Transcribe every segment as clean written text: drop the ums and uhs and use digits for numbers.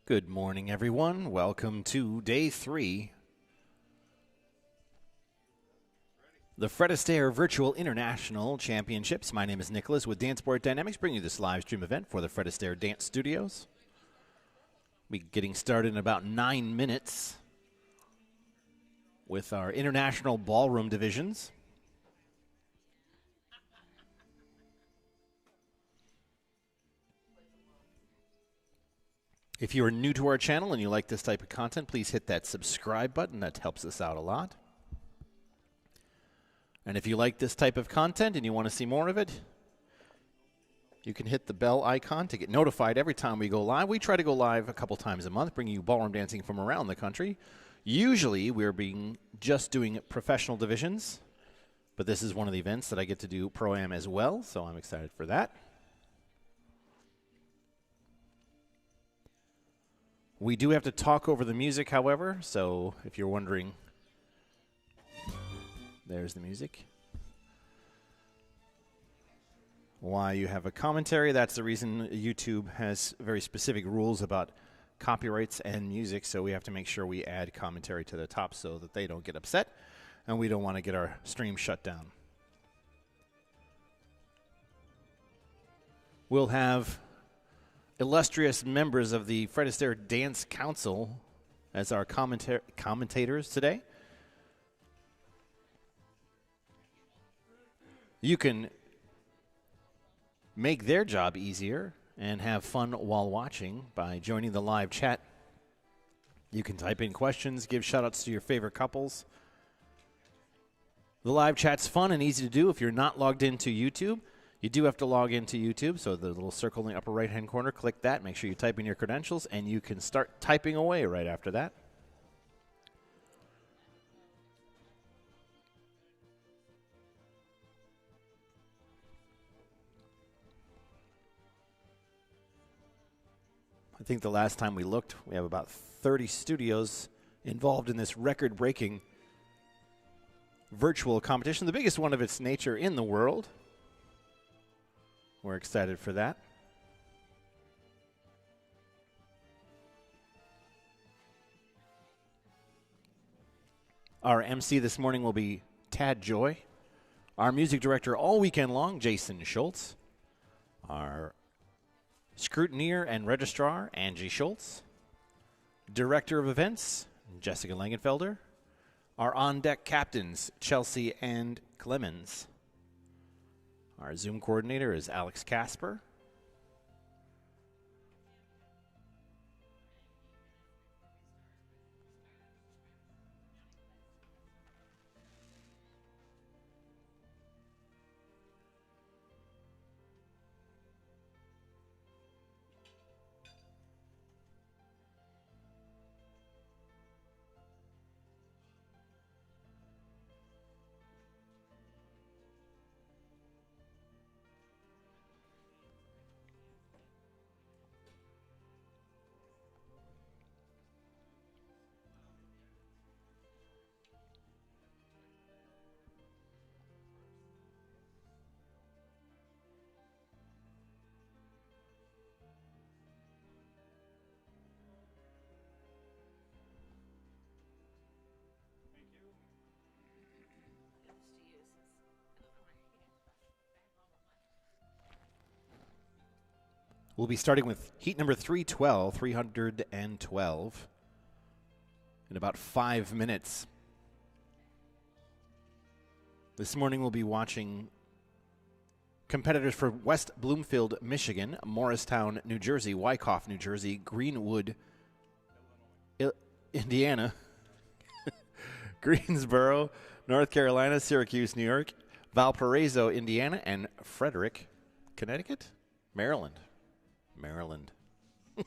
Good morning, everyone. Welcome to Day 3. The Fred Astaire Virtual International Championships. My name is Nicholas with Danceport Dynamics, bringing you this live stream event for the Fred Astaire Dance Studios. We'll be getting started in about 9 minutes with our international ballroom divisions. If you are new to our channel and you like this type of content, please hit that subscribe button. That helps us out a lot. And if you like this type of content and you want to see more of it, you can hit the bell icon to get notified every time we go live. We try to go live a couple times a month, bringing you ballroom dancing from around the country. Usually we're just doing professional divisions, but this is one of the events that I get to do Pro-Am as well, so I'm excited for that. We do have to talk over the music, however, so if you're wondering, there's the music. Why you have a commentary, that's the reason YouTube has very specific rules about copyrights and music, so we have to make sure we add commentary to the top so that they don't get upset, and we don't want to get our stream shut down. We'll have illustrious members of the Fred Astaire Dance Council as our commentators today. You can make their job easier and have fun while watching by joining the live chat. You can type in questions, give shout-outs to your favorite couples. The live chat's fun and easy to do if you're not logged into YouTube. You do have to log into YouTube, so the little circle in the upper right-hand corner, click that. Make sure you type in your credentials, and you can start typing away right after that. I think the last time we looked, we have about 30 studios involved in this record-breaking virtual competition, the biggest one of its nature in the world. We're excited for that. Our MC this morning will be Tad Joy. Our music director all weekend long, Jason Schultz. Our scrutineer and registrar, Angie Schultz. Director of events, Jessica Langenfelder. Our on-deck captains, Chelsea and Clemens. Our Zoom coordinator is Alex Casper. We'll be starting with heat number 312 in about 5 minutes. This morning we'll be watching competitors for West Bloomfield, Michigan, Morristown, New Jersey, Wyckoff, New Jersey, Greenwood, Indiana, Greensboro, North Carolina, Syracuse, New York, Valparaiso, Indiana, and Frederick, Connecticut, Maryland. Maryland. Good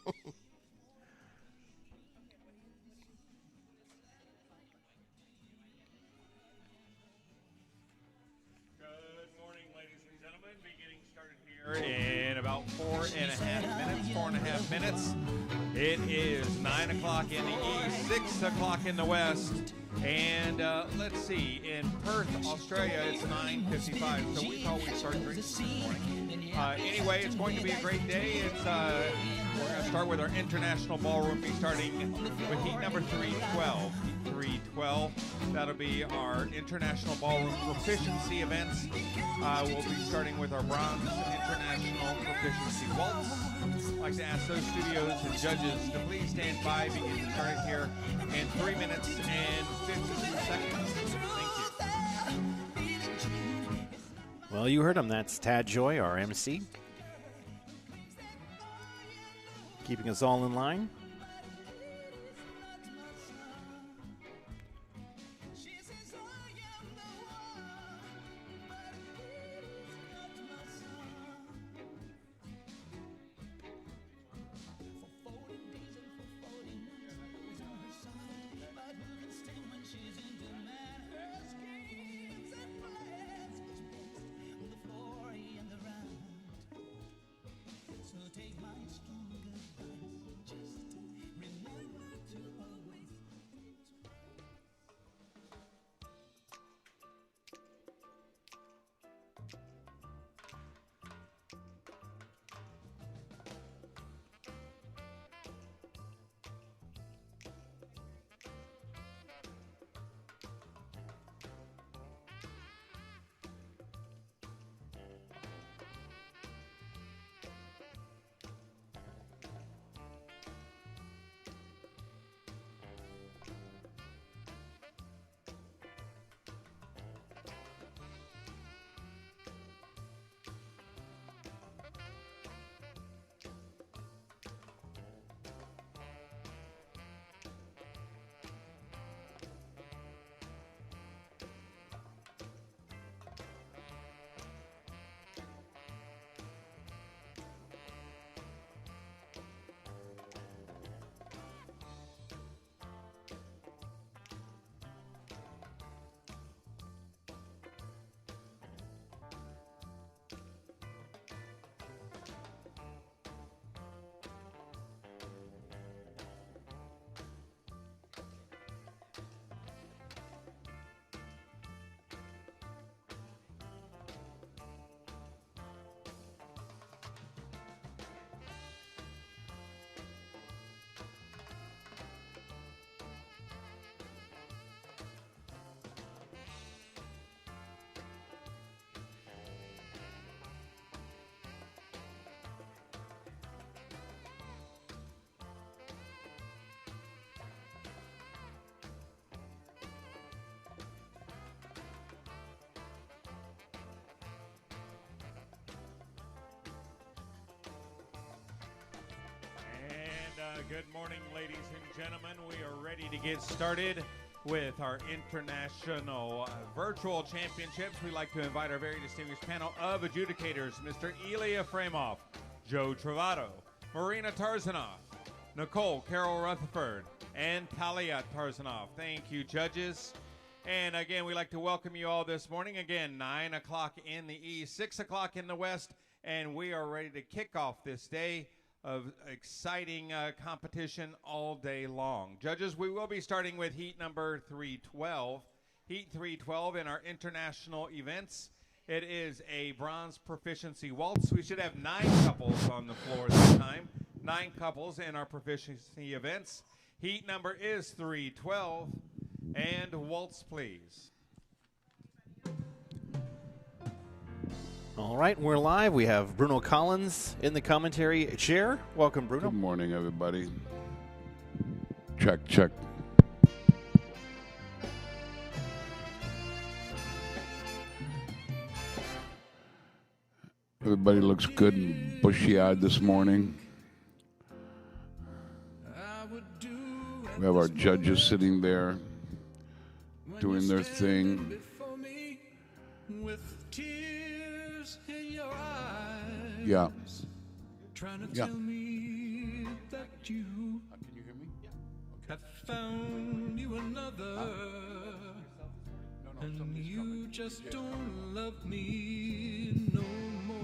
morning, ladies and gentlemen. Beginning started here in about 4.5 minutes. It is 9 o'clock in the east, 6 o'clock in the west, and let's see, in Perth, Australia, it's 9:55, so we thought we'd start drinking this morning. Anyway, it's going to be a great day. We're going to start with our international ballroom. Be starting with heat number 312. Heat 312. That'll be our international ballroom proficiency events. We'll be starting with our bronze international proficiency waltz. I'd like to ask those studios and judges to please stand by. Be getting started here in 3 minutes and 52 seconds. Thank you. Well, you heard him. That's Tad Joy, our MC. Keeping us all in line. Good morning, ladies and gentlemen. We are ready to get started with our international virtual championships. We'd like to invite our very distinguished panel of adjudicators, Mr. Ilya Fremov, Joe Travato, Marina Tarzanov, Nicole Carol Rutherford, and Talia Tarzanov. Thank you, judges. And again, we'd like to welcome you all this morning. Again, 9 o'clock in the east, 6 o'clock in the west, and we are ready to kick off this day of exciting competition all day long. Judges, we will be starting with heat number 312. Heat 312 in our international events. It is a bronze proficiency waltz. We should have 9 couples on the floor this time. 9 couples in our proficiency events. Heat number is 312. And waltz, please. All right, we're live. We have Bruno Collins in the commentary chair. Welcome, Bruno. Good morning, everybody. Check, check. Everybody looks good and bushy-eyed this morning. We have our judges sitting there doing their thing. Yeah. Yeah. Can you hear me? Yeah. have found you another, and you just don't love me no more.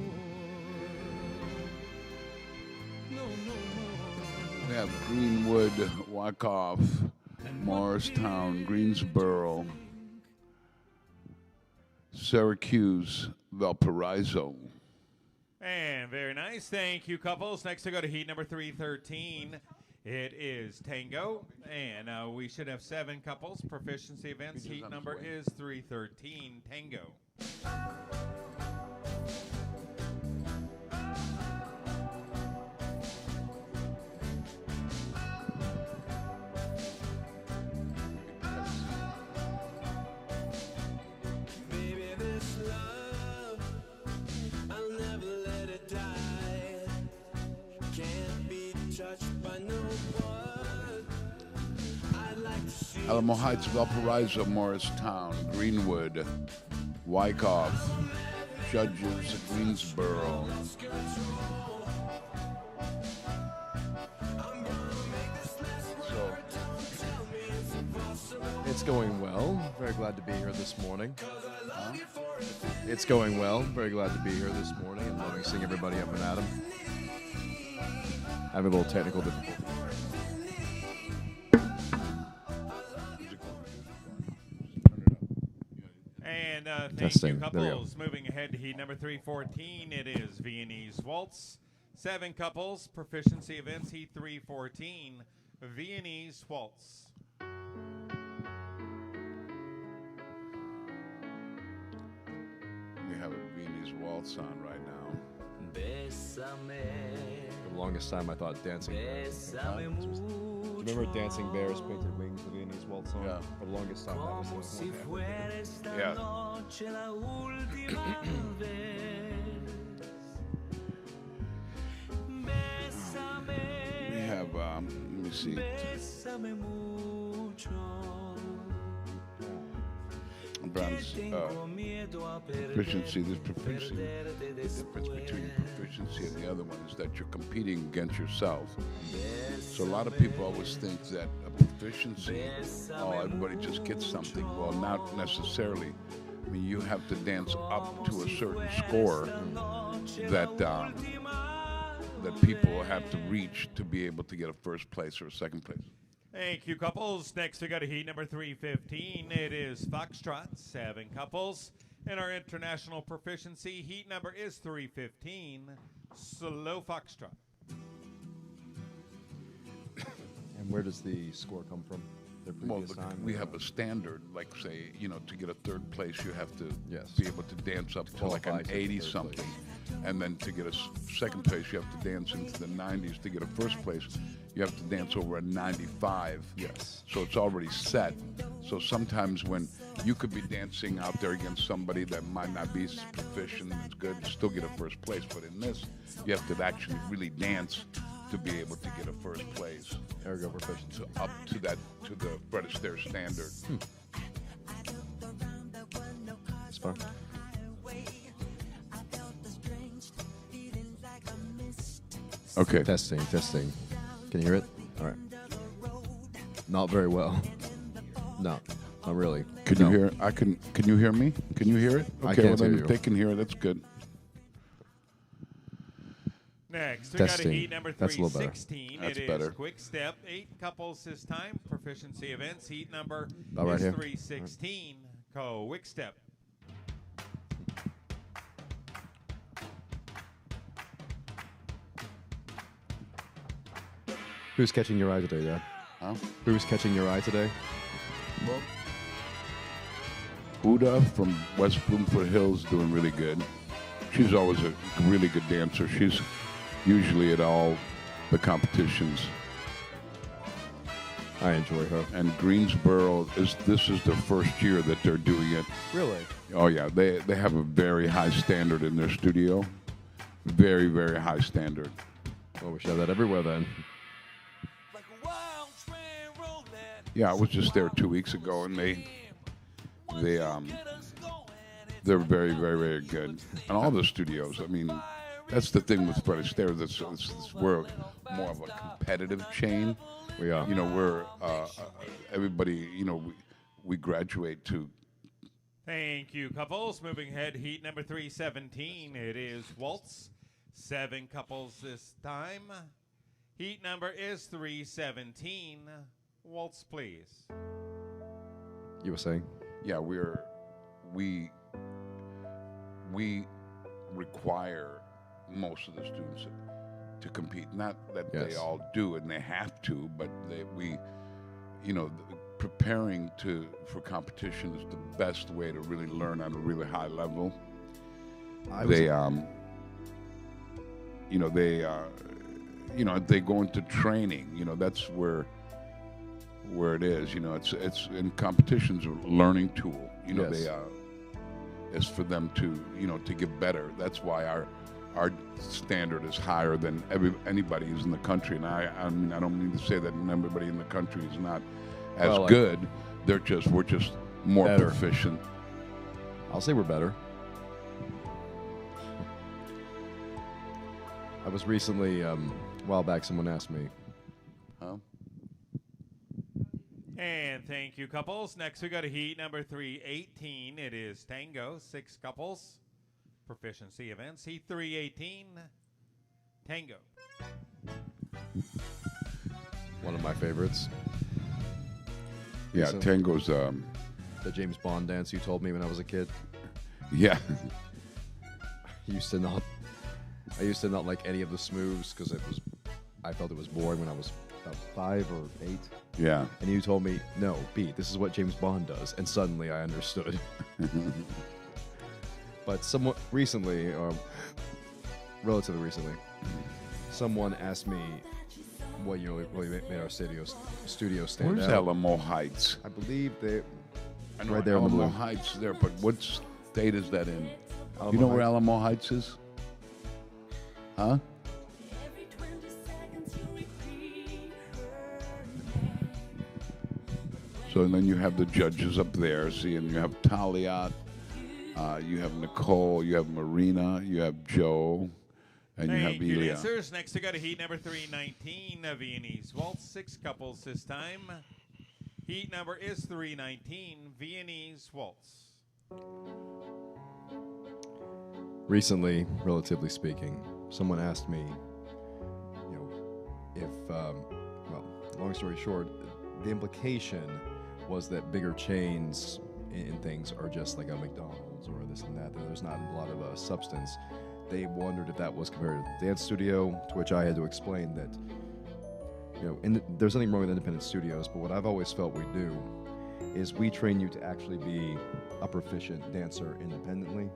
No more. We have Greenwood, Wyckoff, Morristown, Greensboro, Syracuse, Valparaiso, And very nice. Thank you, couples. Next to go to heat number 313. It is Tango. And we should have 7 couples. Proficiency events. Heat number is 313. Tango. Alamo Heights, Valparaiso, Morristown, Greenwood, Wyckoff, Judges, Greensboro. So, it's going well. Very glad to be here this morning. It's going well. Very glad to be here this morning and loving seeing everybody up and at 'em. Having a little technical difficulty. And thank Testing. you, There we go. couples. Moving ahead to heat number 314, it is Viennese Waltz. 7 couples, proficiency events, heat 314, Viennese Waltz. we have a Viennese Waltz on right now. For the longest time, I thought Dancing Bears. Remember Dancing Bears, Painted Wings, the Viennese Waltz song? Yeah. For the longest time, that was the one. Yeah. We have, let me see. Brown's proficiency, this proficiency, the difference between proficiency and the other one is that you're competing against yourself. So a lot of people always think that a proficiency, oh, everybody just gets something. Well, not necessarily. I mean, you have to dance up to a certain score that that people have to reach to be able to get a first place or a second place. Thank you, couples. Next, we got a heat number 315. It is Foxtrot, 7 couples. And our international proficiency heat number is 315, Slow Foxtrot. And where does the score come from? Their Well, previous time? we have a standard, like say, to get a third place, you have to Yes. be able to dance up to like qualify an to the 80 third something. place. And then to get a second place, you have to dance into the 90s. To get a first place, you have to dance over a 95. Yes. So it's already set. So sometimes when you could be dancing out there against somebody that might not be as proficient as good, still get a first place. But in this, you have to actually really dance to be able to get a first place. Ergo proficiency. So up to the Fred Astaire standard. It's fun. Okay. Testing. Can you hear it? All right. Not very well. No, not really. Can you hear? Can you hear me? Can you hear it? I Okay, can't well then hear if you. they can hear it, that's good. Next, we got a Testing. heat number That's a little better. 316. That's It is better. Quickstep, 8 couples this time. Proficiency events, heat number About right is here. 316, Quickstep. Who's catching your eye today, Dad? Huh? Who's catching your eye today? Uda from West Bloomfoot Hills doing really good. She's always a really good dancer. She's usually at all the competitions. I enjoy her. And Greensboro this is the first year that they're doing it. Really? Oh yeah, they have a very high standard in their studio. Very, very high standard. Well, we should have that everywhere then. Yeah, I was just there 2 weeks ago, and they're very, very, very good. And all the studios. I mean, that's the thing with Fred Astaire. We're more of a competitive chain. We are. We're everybody. We graduate to. Thank you, couples. Moving ahead, heat number 317. It is Waltz. 7 couples this time. Heat number is 317. Waltz, please. You were saying? Yeah, we require most of the students to compete. Not that Yes. they all do and they have to, but preparing for competition is the best way to really learn at a really high level. They go into training. That's where it is. It's in competitions a learning tool. Yes. It's for them to get better. That's why our standard is higher than anybody who's in the country. And I mean, I don't mean to say that everybody in the country is not as good. We're just more better. proficient. I'll say we're better. I was recently, a while back, someone asked me, Huh? And thank you, couples. Next, we go to heat number 318. It is Tango, 6 couples. Proficiency events. Heat 318, Tango. one of my favorites, Yeah, So- Tango's. the James Bond dance you told me when I was a kid. Yeah. I used to not like any of the smooths because I felt it was boring when I was about 5 or 8. Yeah. And you told me, no, Pete, this is what James Bond does. And suddenly I understood. But somewhat recently, relatively recently, someone asked me what really made our studio stand Where's out. Alamo Heights? I believe they I know right there in the Alamo blue. Heights there, but what state is that in? Alamo You know where Heights. Alamo Heights is? Huh? So then you have the judges up there, see, and you have Talia, you have Nicole, you have Marina, you have Joe, and you have Thank you, Elia. dancers. Next, we go to heat number 319, Viennese Waltz, 6 couples this time. Heat number is 319, Viennese Waltz. Recently, relatively speaking, someone asked me, if, long story short, the implication was that bigger chains in things are just like a McDonald's or this and that there's not a lot of substance. They wondered if that was compared to the dance studio, to which I had to explain that, there's nothing wrong with independent studios, but what I've always felt we do is we train you to actually be a proficient dancer independently.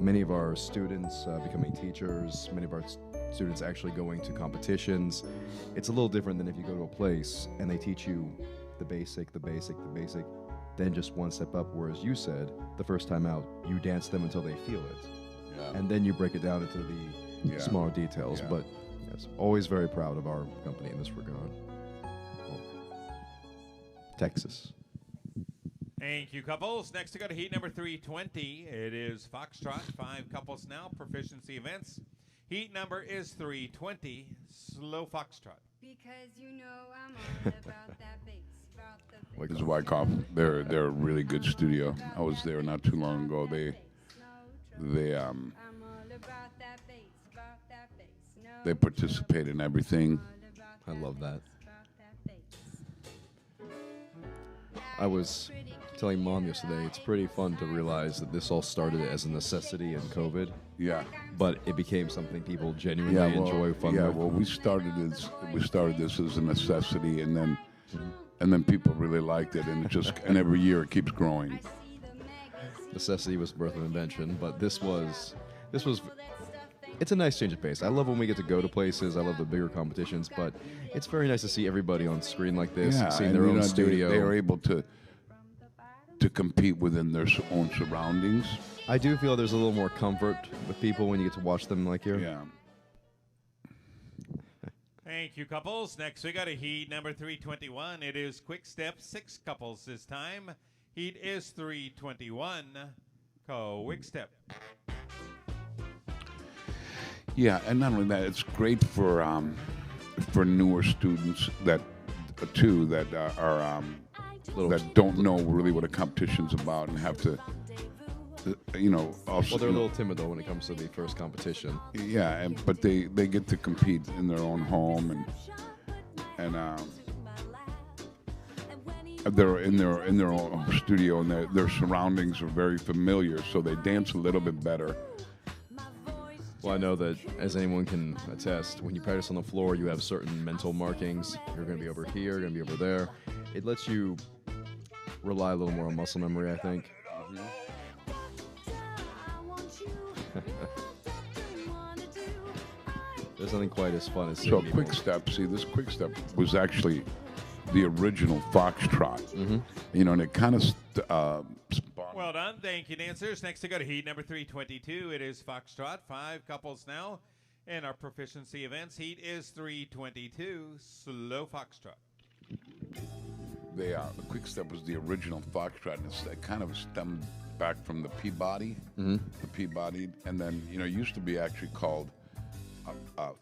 Many of our students becoming teachers, many of our students actually going to competitions. It's a little different than if you go to a place and they teach you the basic, then just one step up, whereas you said the first time out, you dance them until they feel it. Yeah. And then you break it down into the smaller details. Yeah. But yes, always very proud of our company in this regard. Texas. Thank you, couples. Next, we go to heat number 320. It is Foxtrot, 5 couples now, proficiency events. Heat number is 320, slow Foxtrot. Because I'm all about that bass, about the bass. This is Wyckoff. They're a really good studio. I was there not too long ago. They I'm all about that bass, about that bass. No they participate in everything. I love that. about that bass. I was telling Mom yesterday, it's pretty fun to realize that this all started as a necessity in COVID, Yeah. but it became something people genuinely enjoy fun yeah. with. Well, we started this as a necessity, and then people really liked it, and and every year it keeps growing. Necessity was the birth of invention, but this was it's a nice change of pace. I love when we get to go to places. I love the bigger competitions, but it's very nice to see everybody on screen like this, seeing and, their own studio. They are able to compete within their own surroundings. I do feel there's a little more comfort with people when you get to watch them like here. Yeah. Thank you, couples. Next, we got a heat number 321. It is Quickstep, 6 couples this time. Heat is 321, Quickstep. Yeah, and not only that, it's great for newer students that that don't know really what a competition's about and have to, also. Well, they're a little timid though when it comes to the first competition. Yeah, but they get to compete in their own home and they're in their own studio, and their surroundings are very familiar, so they dance a little bit better. Well, I know that, as anyone can attest, when you practice on the floor, you have certain mental markings. You're going to be over here, you're going to be over there. It lets you rely a little more on muscle memory, I think. There's nothing quite as fun as seeing So people. Quickstep, see, this Quickstep was actually the original Foxtrot. You know, and it kind of spawned. Well done. Thank you, dancers. Next to go to heat number 322. It is Foxtrot. 5 couples now. And our proficiency events heat is 322. Slow Foxtrot. The Quickstep was the original Foxtrot, and it kind of stemmed back from the Peabody, the Peabody, and then, you know, it used to be actually called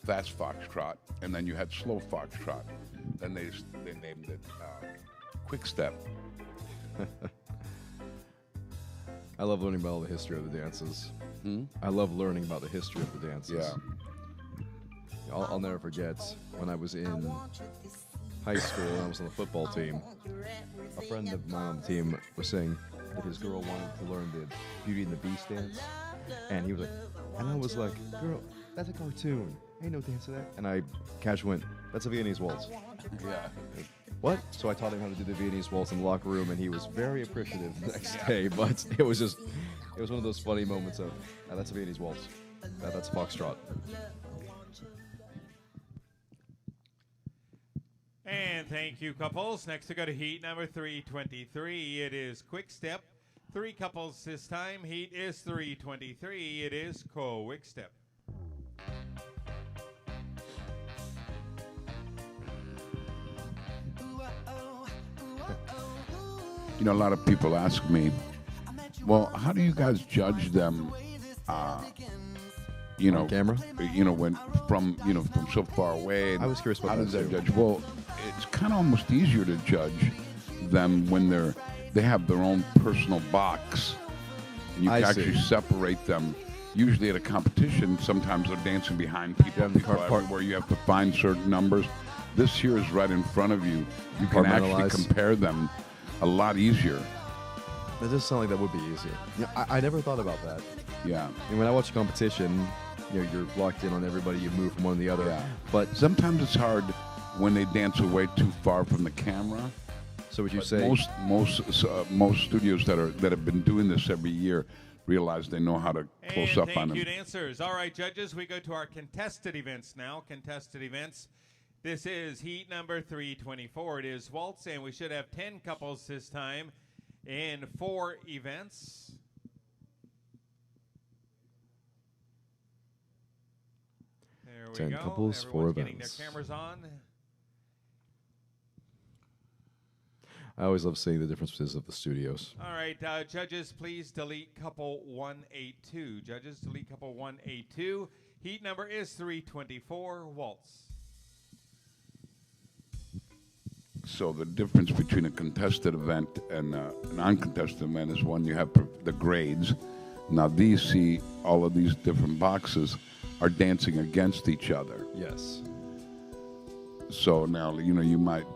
Fast Foxtrot, and then you had Slow Foxtrot. Then they named it Quickstep. I love learning about all the history of the dances. I love learning about the history of the dances. Yeah. I'll never forget when I was in high school and I was on the football team. A friend of mine on the team was saying that his girl wanted to learn the Beauty and the Beast dance, and he was like, and I was like, girl, that's a cartoon. Ain't no dance to that. And I casually went, that's a Viennese waltz. Yeah. What? So I taught him how to do the Viennese waltz in the locker room, and he was very appreciative the next day. But it was one of those funny moments of, that's a Viennese waltz. That's a Foxtrot. And thank you, couples. Next to go to heat number 323. It is Quickstep. 3 couples this time. Heat is 323. It is Quickstep. You know, a lot of people ask me, well, how do you guys judge them? You know, On camera? You know, from so far away. I was curious about how that does that too. judge? Well, it's kind of almost easier to judge them when they have their own personal box, and you I can see. actually separate them. Usually at a competition, sometimes they're dancing behind people, Yeah, the people part- everywhere. You have to find certain numbers. This here is right in front of you. You can actually Compartmentalize. compare them a lot easier. That does sound like that would be easier. I never thought about that. Yeah. And when I watch a competition, you're locked in on everybody. You move from one to the other. Yeah. But Sometimes it's hard when they dance away too far from the camera. so would you But say most studios that have been doing this every year realize they know how to close And up on thank them. you, dancers. All right, judges, we go to our contested events now. Contested events. This is heat number 324. It is Waltz, and we should have 10 couples this time in 4 events. There we 10 go. couples, 4 Everyone's getting events. their cameras on. I always love seeing the differences of the studios. All right, judges, please delete couple 182. Judges, delete couple 182. Heat number is 324, Waltz. So the difference between a contested event and a non-contested event is one, you have the grades. Now these, see, all of these different boxes are dancing against each other. Yes. So now, you might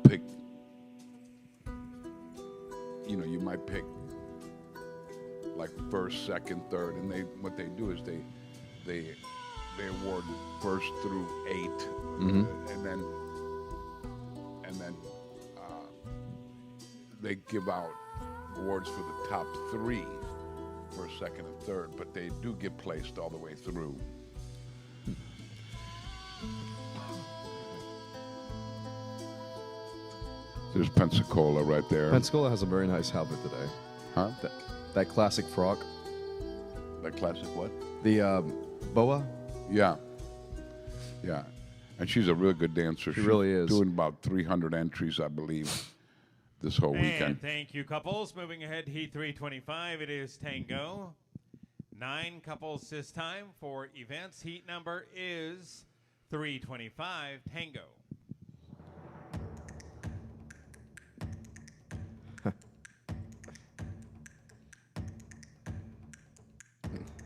pick, you might pick like first, second, third, and what they do is they award first through 8, and then they give out awards for the top 3, first, second, and third, but they do get placed all the way through. There's Pensacola right there. Pensacola has a very nice outfit today. Huh? That classic frock. That classic what? The boa. Yeah. Yeah. And she's a real good dancer. She really is. Doing about 300 entries, I believe, this whole And weekend. thank you, couples. Moving ahead, heat 325, it is Tango. 9 couples this time for events. Heat number is 325, Tango.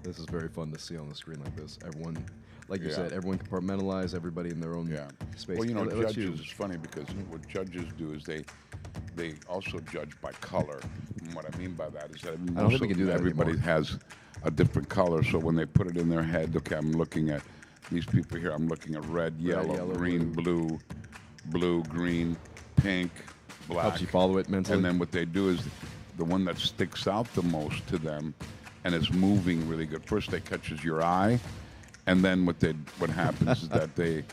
This is very fun to see on the screen like this. Everyone, like you Yeah. said, everyone compartmentalize, everybody in their own Yeah. space. Well, It lets you- judges, it's funny because what judges do is they also judge by color. And what I mean by that is that think we can do that everybody anymore. has a different color. So when they put it in their head, okay, I'm looking at these people here. I'm looking at red, yellow, green, blue, green, pink, black. Helps you follow it mentally. And then what they do is the one that sticks out the most to them and is moving really good. First, they catches your eye, and then what happens is that they,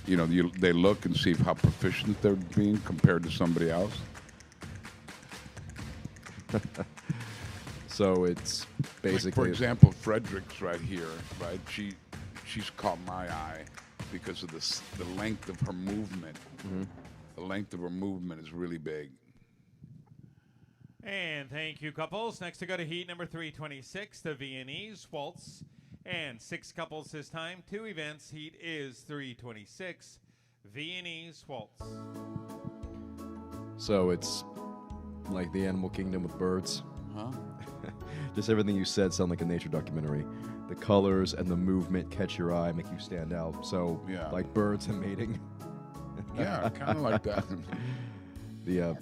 they look and see how proficient they're being compared to somebody else. So it's basically, Like for example, Frederick's right here, right? She's caught my eye because of the length of her movement. The length of her movement is really big. And thank you, couples. Next to go to heat number 326, the Viennese Waltz. And 6 couples this time. 2 events. Heat is 326, Viennese Waltz. so it's like the animal kingdom with birds. Huh? Just everything you said sound like a nature documentary. The colors and the movement catch your eye, make you stand out. So, Yeah. like birds and mating. Yeah, kind of like that. The Yeah.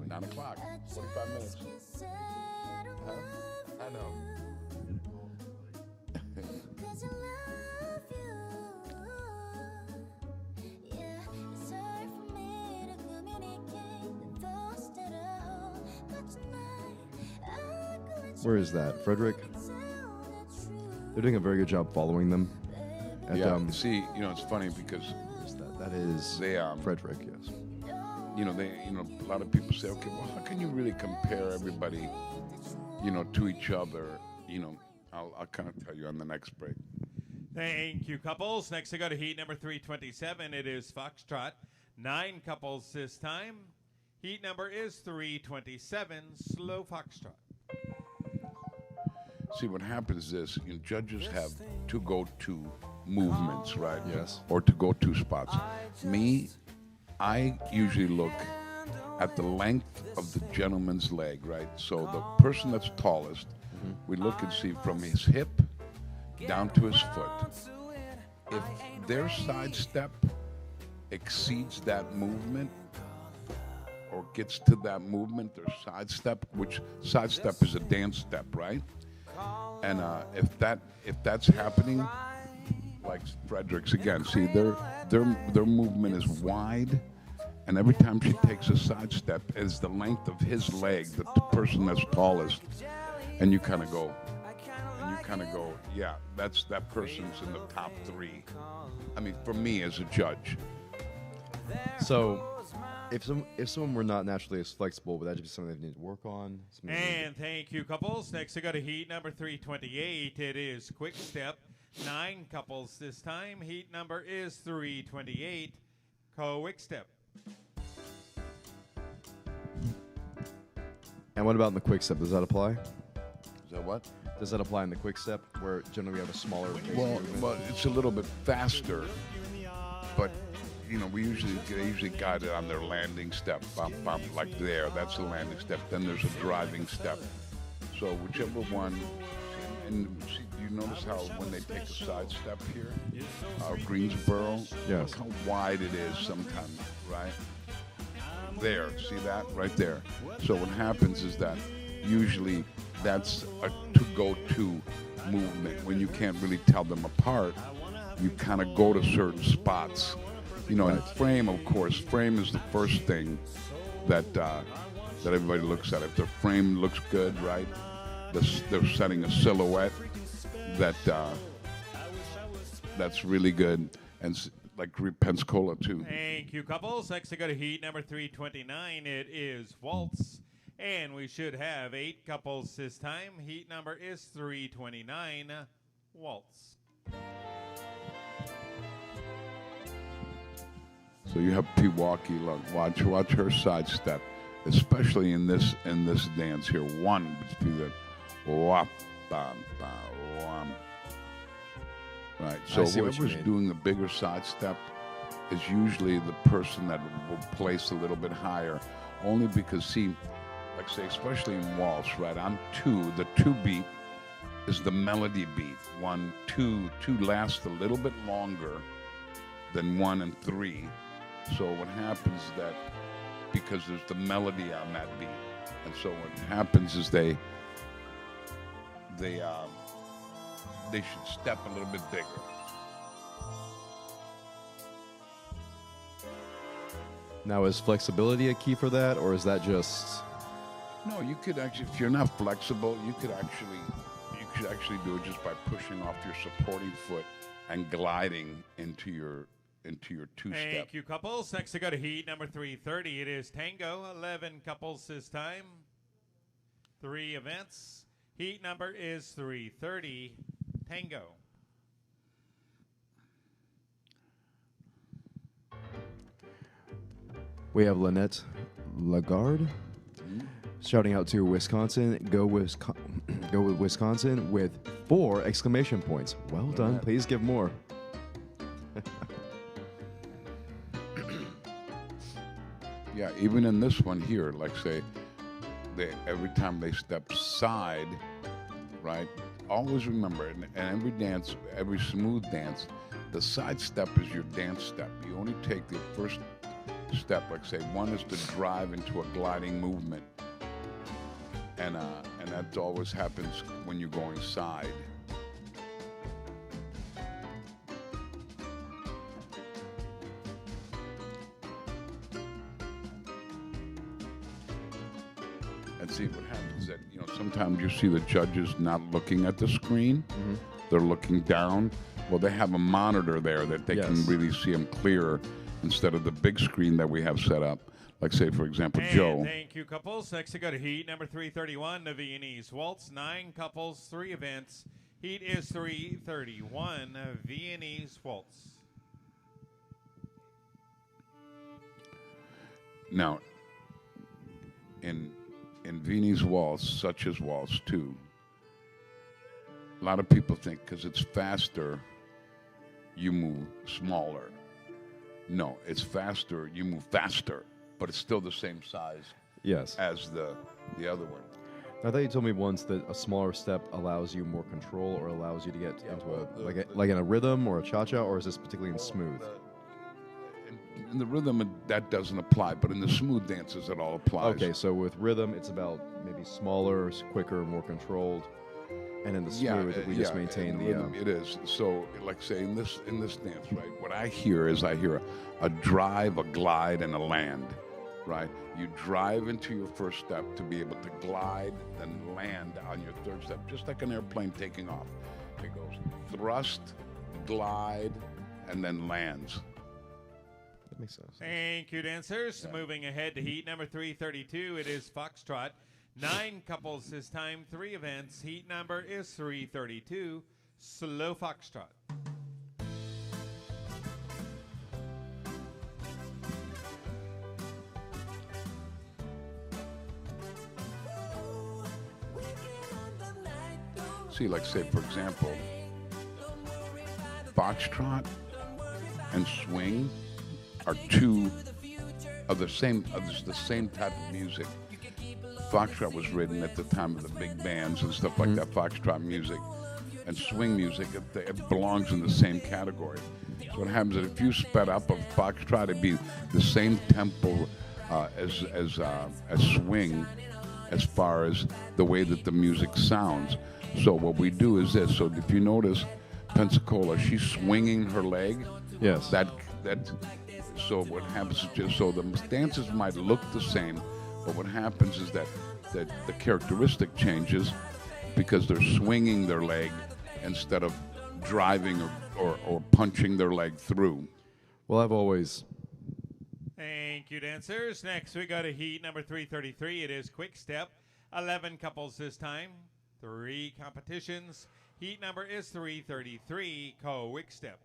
9 o'clock, 45 minutes. Huh? I know. Where is that, Frederick? They're doing a very good job following them. At, Yeah. See, it's funny because that is they Frederick. Yes. a lot of people say, okay, well, how can you really compare everybody, to each other? I'll kind of tell you on the next break. Thank you, couples. Next to go to heat number 327, it is Foxtrot. 9 couples this time. Heat number is 327, slow Foxtrot. See, what happens is judges have two go-to movements, right? Yes. Or to go-to spots. Me, I usually look at the length of the gentleman's leg, right? So the person that's tallest, we look and see from his hip down to his foot. If their side step exceeds that movement or gets to that movement, their side step, which side step is a dance step, right? And if that's happening, like Frederick's again, see their movement is wide, and every time she takes a side step, is the length of his leg, the person that's tallest, and you kind of go, yeah, that person's in the top 3. I mean, for me as a judge. So, if someone were not naturally as flexible, would that just be something they need to work on? And thank you, couples. Next to go to heat number 328, it is Quickstep. 9 couples this time. Heat number is 328, Quickstep. And what about in the quick step? Does that apply? Is that what? Does that apply in the quick step, where generally we have a smaller base movement? Well, it's a little bit faster, but we usually guide it on their landing step, bump, bump, like there. That's the landing step. Then there's a driving step. So whichever one, and see, you notice how when they take a side step here, Greensboro, Yes. look how wide it is sometimes, right? There, see that right there. So what happens is that usually that's a go-to movement. When you can't really tell them apart, you kind of go to certain spots. And frame, of course, frame is the first thing that everybody looks at. If their frame looks good, right, they're setting a silhouette that's really good, and like Pensacola too. Thank you, couples. Next to go to heat number 329, it is Waltz. And we should have 8 couples this time. Heat number is 329, Waltz. So you have Pewaukee, look, watch her side step, especially in this dance here. One, be the wop, bam, bam, wham. Right. So whoever's doing the bigger side step is usually the person that will place a little bit higher, only because see, like say, especially in waltz, right? On 2, the 2 beat is the melody beat. 1, 2, 2 lasts a little bit longer than 1 and 3. So what happens is that because there's the melody on that beat, And so what happens is they should step a little bit bigger. Now, is flexibility a key for that, or is that just... No, you could actually, if you're not flexible, you could actually do it just by pushing off your supporting foot and gliding into your two-step. Thank you, couples. Next to go to heat number 330. It is Tango. 11 couples this time. 3 events. Heat number is 330. Tango. We have Lynette Lagarde shouting out to Wisconsin. Go with Wisconsin with 4 exclamation points. Well done. Please give more. Yeah, even in this one here, like say, every time they step side, right? Always remember, in every dance, every smooth dance, the side step is your dance step. You only take the first step, like say, one is to drive into a gliding movement, and that always happens when you're going side. And see what happens is that, you know, sometimes you see the judges not looking at the screen. Mm-hmm. They're looking down. Well, they have a monitor there that they can really see them clearer instead of the big screen that we have set up. Like, say, for example, And Joe. thank you, couples. Next to go to heat number 331, the Viennese Waltz. 9 couples, 3 events. Heat is 331, Viennese Waltz. Now, in Viennese Waltz, such as Waltz 2, a lot of people think because it's faster, you move smaller. No, it's faster, you move faster, but it's still the same size Yes. as the other one. I thought you told me once that a smaller step allows you more control, or allows you to get into like in a rhythm or a cha-cha, or is this particularly in smooth? In the rhythm, that doesn't apply, but in the smooth dances, it all applies. Okay, so with rhythm, it's about maybe smaller, quicker, more controlled, and in the smooth, we just maintain in the. rhythm, it is. So, like say in this dance, right? What I hear is a drive, a glide, and a land, right? You drive into your first step to be able to glide, then land on your third step, just like an airplane taking off. It goes thrust, glide, and then lands. That makes sense. Thank you, dancers. Moving ahead to heat number 332, it is Foxtrot. 9 couples this time, 3 events. Heat number is 332, slow Foxtrot. See, like say, for example, Foxtrot and swing are two of the same type of music. Foxtrot was written at the time of the big bands and stuff like that, Foxtrot music. And swing music, it belongs in the same category. So what happens is if you sped up a Foxtrot, it'd be the same tempo as swing, as far as the way that the music sounds. So what we do is this. So if you notice, Pensacola, she's swinging her leg. Yes. So what happens is just so the dances might look the same, but what happens is that the characteristic changes because they're swinging their leg instead of driving or punching their leg through. Well, I've always. Thank you, dancers. Next, we go to heat number 333. It is Quickstep. 11 couples this time, 3 competitions. Heat number is 333, Quickstep.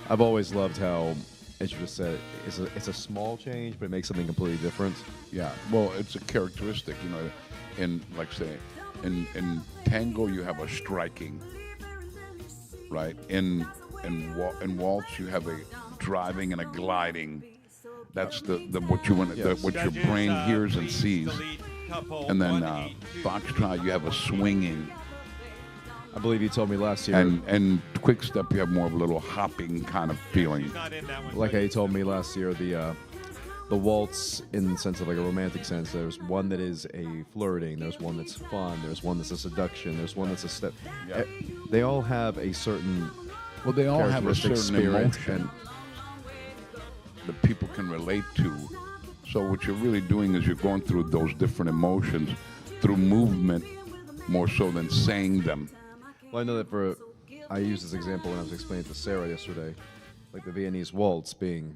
I've always loved how, as you just said, it's a small change, but it makes something completely different. Yeah, well, it's a characteristic, you know. In like say, in tango you have a striking, right? In waltz you have a driving and a gliding. That's the what you want, what your brain hears and sees. And then Foxtrot you have a swinging. I believe you told me last year. And Quickstep, you have more of a little hopping kind of feeling. Not in that one. Like how you told me last year, the the waltz in the sense of like a romantic sense. There's one that is a flirting. There's one that's fun. There's one that's a seduction. There's one that's a step. Yeah. They all have a certain Well, they all have a characteristic certain spirit emotion that people can relate to. So what you're really doing is you're going through those different emotions through movement more so than saying them. Well, I know that I used this example when I was explaining to Sarah yesterday, like the Viennese waltz being.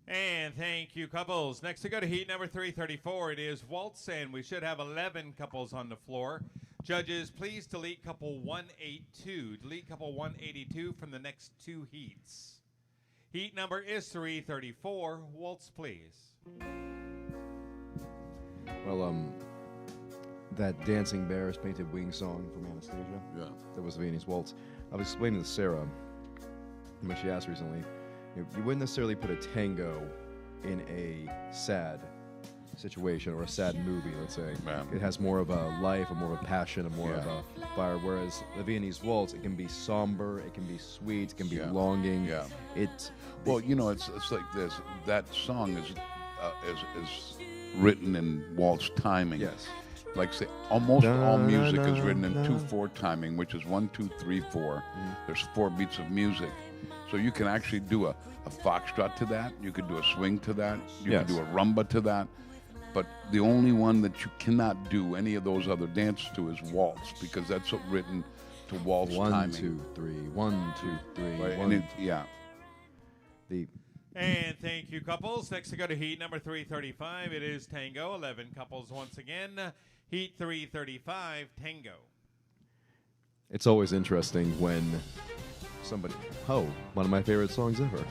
And thank you, couples. Next to go to heat number 334. It is Waltz, and we should have 11 couples on the floor. Judges, please delete couple 182. Delete couple 182 from the next two heats. Heat number is 334. Waltz, please. Well, that Dancing Bears Painted Wings song from Anastasia. Yeah. That was the Viennese waltz. I was explaining to Sarah when she asked recently, you wouldn't necessarily put a tango in a sad situation or a sad movie, let's say. Yeah. It has more of a life, or more of a passion, or more of a fire. Whereas the Viennese waltz, it can be somber, it can be sweet, it can be longing. Yeah. Well, it's like this. That song is written in waltz timing. Yes. Like say, almost all music is written in 2/4 timing, which is 1, 2, 3, 4. There's 4 beats of music, so you can actually do a foxtrot to that. You could do a swing to that. You Yes. could do a rumba to that. But the only one that you cannot do any of those other dances to is waltz, because that's written to waltz 1, timing. 2, 3, 1, 2, 3. Right, one. and And thank you, couples. Next to go to heat number 335. It is Tango. 11 couples once again. Heat 335, Tango. It's always interesting when somebody. Oh, one of my favorite songs ever.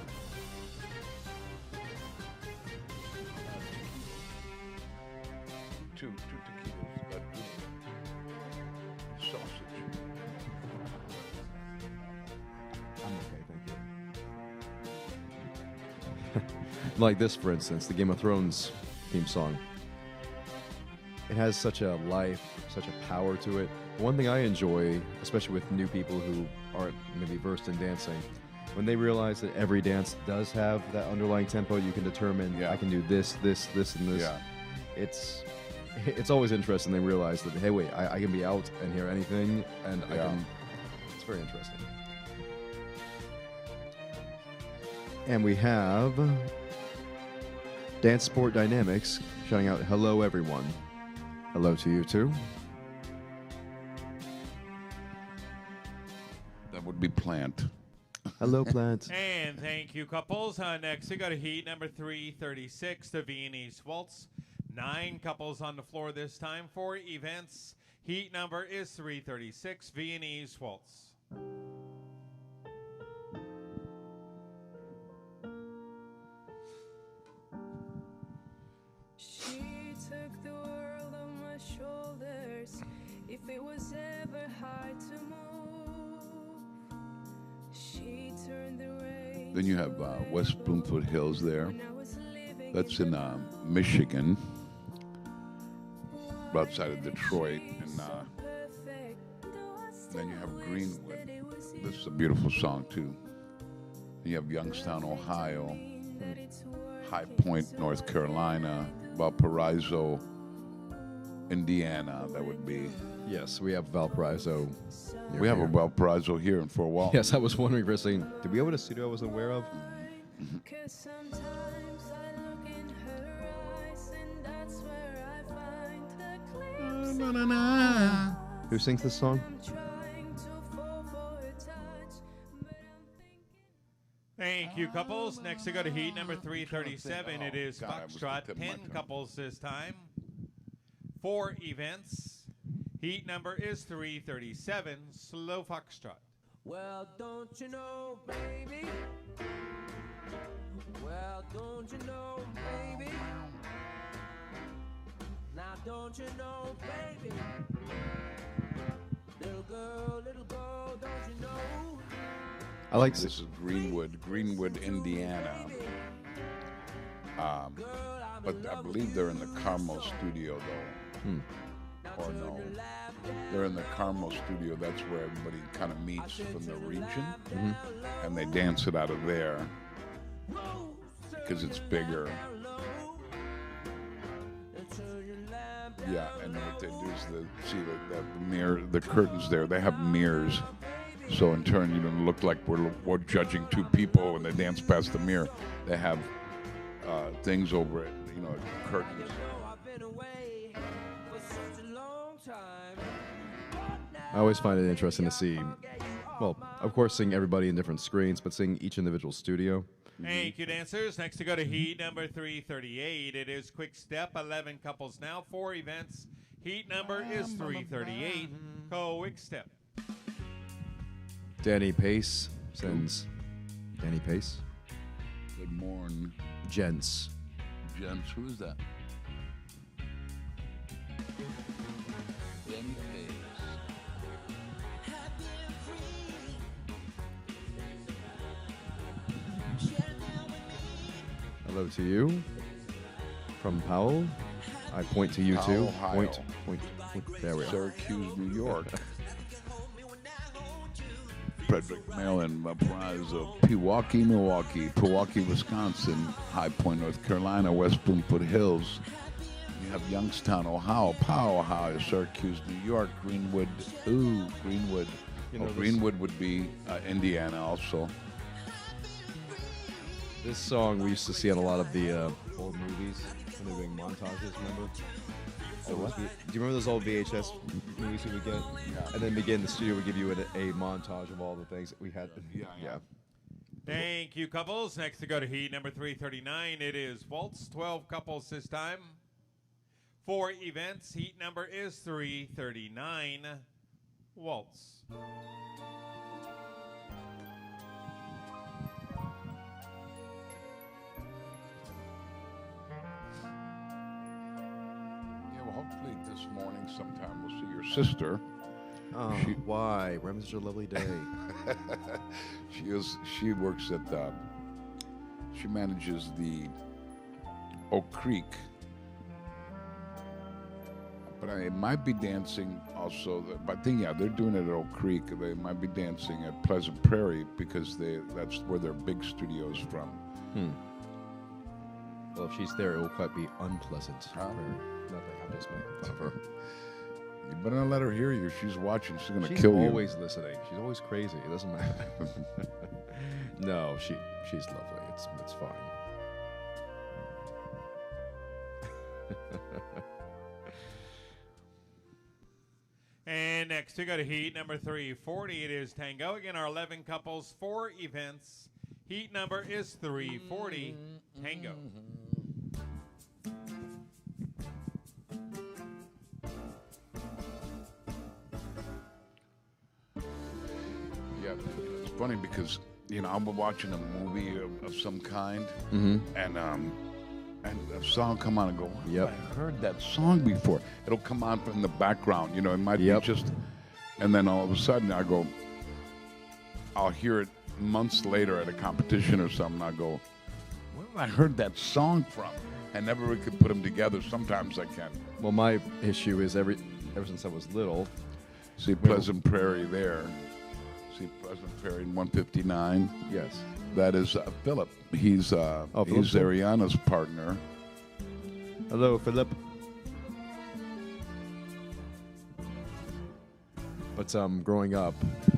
two tequilas, sausage. I'm okay, thank you. Like this, for instance, the Game of Thrones theme song. It has such a life, such a power to it. One thing I enjoy, especially with new people who aren't maybe versed in dancing, when they realize that every dance does have that underlying tempo, you can determine I can do this, this, this, and this. Yeah. It's always interesting. They realize that, hey, wait, I can be out and hear anything, and I can. It's very interesting. And we have Dance Sport Dynamics shouting out, "Hello, everyone." Hello to you too. That would be Plant. Hello, Plant. And thank you, couples. Next, we go to heat number 336, the Viennese Waltz. 9 couples on the floor this time for events. Heat number is 336, Viennese Waltz. She took the world on my shoulders. If it was ever hard to move, she turned the rain. Then you have West Bloomfield Hills there. That's in Michigan, outside of Detroit. And then you have Greenwood. This is a beautiful song, too. You have Youngstown, Ohio, High Point, North Carolina, Valparaiso, Indiana, that would be. Yes, we have Valparaiso. We have a Valparaiso here in Fort Walton. Yes, I was wondering for a second, did we have a studio I wasn't aware of? Who sings this song? Thank you, couples. Next, we go to heat number 337. It is God, I was Foxtrot. tipping my 10 tongue. couples this time. 4 events. Heat number is 337, Slow Foxtrot. Well, don't you know, baby? Well, don't you know, baby? Now, don't you know, baby? Little girl, don't you know? I like This is Greenwood, Indiana. But I believe they're in the Carmel studio, though. Or no. They're in the Carmel studio. That's where everybody kind of meets from the region. And they dance it out of there. because it's bigger. Yeah, and what they do is the mirror, the curtains there. They have mirrors, so in turn, you don't look like we're judging two people when they dance past the mirror. They have things over it, curtains. I always find it interesting to see, well, of course, seeing everybody in different screens, but seeing each individual studio. Thank you, dancers. Next to go to heat number 338. It is Quickstep, 11 couples now, 4 events. Heat number is 338. Quickstep. Danny Pace sends. Danny Pace? Good morning. Gents. Gents, who is that? Danny Pace. Hello to you. From Powell. I point to you too. Ohio. Point. There we are. Syracuse, New York. Frederick, Maryland, Prize of Pewaukee, Milwaukee, Pewaukee, Wisconsin, High Point, North Carolina, West Bloomfoot Hills. You have Youngstown, Ohio, Powell, Ohio, Syracuse, New York, Greenwood. Greenwood. Greenwood would be Indiana also. This song we used to see on a lot of the old movies when they were doing montages, remember? Do you remember those old VHS movies we would get? Yeah. And then begin the studio would give you a montage of all the things that we had. Yeah. Thank you, couples. Next to go to heat number 339. It is Waltz, 12 couples this time. 4 events. Heat number is 339. Waltz. Hopefully this morning sometime we'll see your sister. Oh, why? When was your lovely day? She works at she manages the Oak Creek. But I might be dancing also, I think, they're doing it at Oak Creek. They might be dancing at Pleasant Prairie because that's where their big studio's from. Well, if she's there, it will quite be unpleasant. Huh? Nothing, I'm just making fun of her. You better not let her hear you. She's watching. She's going to She's kill you. She's always listening. She's always crazy. It doesn't matter. No, she's lovely. It's fine. And next we go to heat number 340. It is Tango. Again, our 11 couples, 4 events. Heat number is 340. Tango. Yeah, it's funny because I'm watching a movie of some kind, and a song come on and go, Yep. I heard that song before. It'll come on from the background, it might be just, and then all of a sudden I'll hear it months later at a competition or something. I go, where have I heard that song from? I never really could put them together. Sometimes I can. Well, my issue is ever since I was little. See Pleasant Prairie there. See Pleasant Prairie in 159. Yes. That is Philip. He's Ariana's partner. Hello, Philip. But growing up,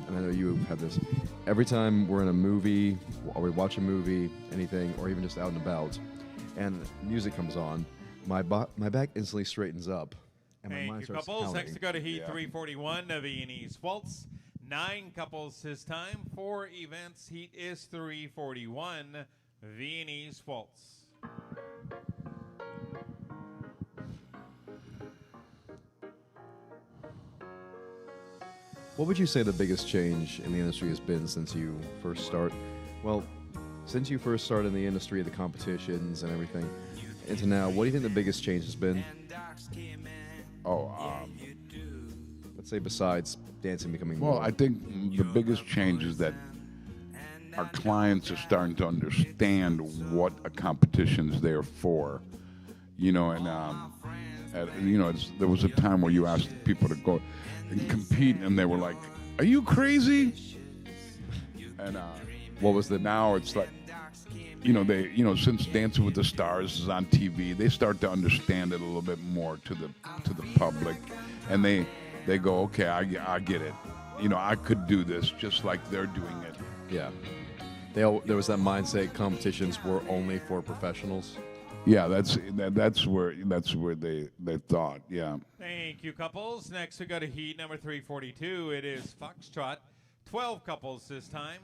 and I know you had this, every time we're in a movie, or we watch a movie, anything, or even just out and about, and music comes on, my back instantly straightens up, and my mind starts couples. counting. Next to go to heat 341, the Viennese Waltz. 9 couples this time, 4 events. Heat is 341, Viennese Waltz. What would you say the biggest change in the industry has been since you first started? Well, since you first started in the industry, the competitions and everything, into now, what do you think the biggest change has been? Let's say besides dancing becoming more. Well, I think the biggest change is that our clients are starting to understand what a competition's there for. There was a time where you asked people to go and compete, and they were like, "Are you crazy?" And what was the? Now it's like, since Dancing with the Stars is on TV, they start to understand it a little bit more to the public, and they go, okay, I get it. I could do this just like they're doing it. Yeah. There was that mindset competitions were only for professionals. Yeah, that's where they thought. Yeah. Thank you, couples. Next, we go to heat number 342. It is Foxtrot. 12 couples this time.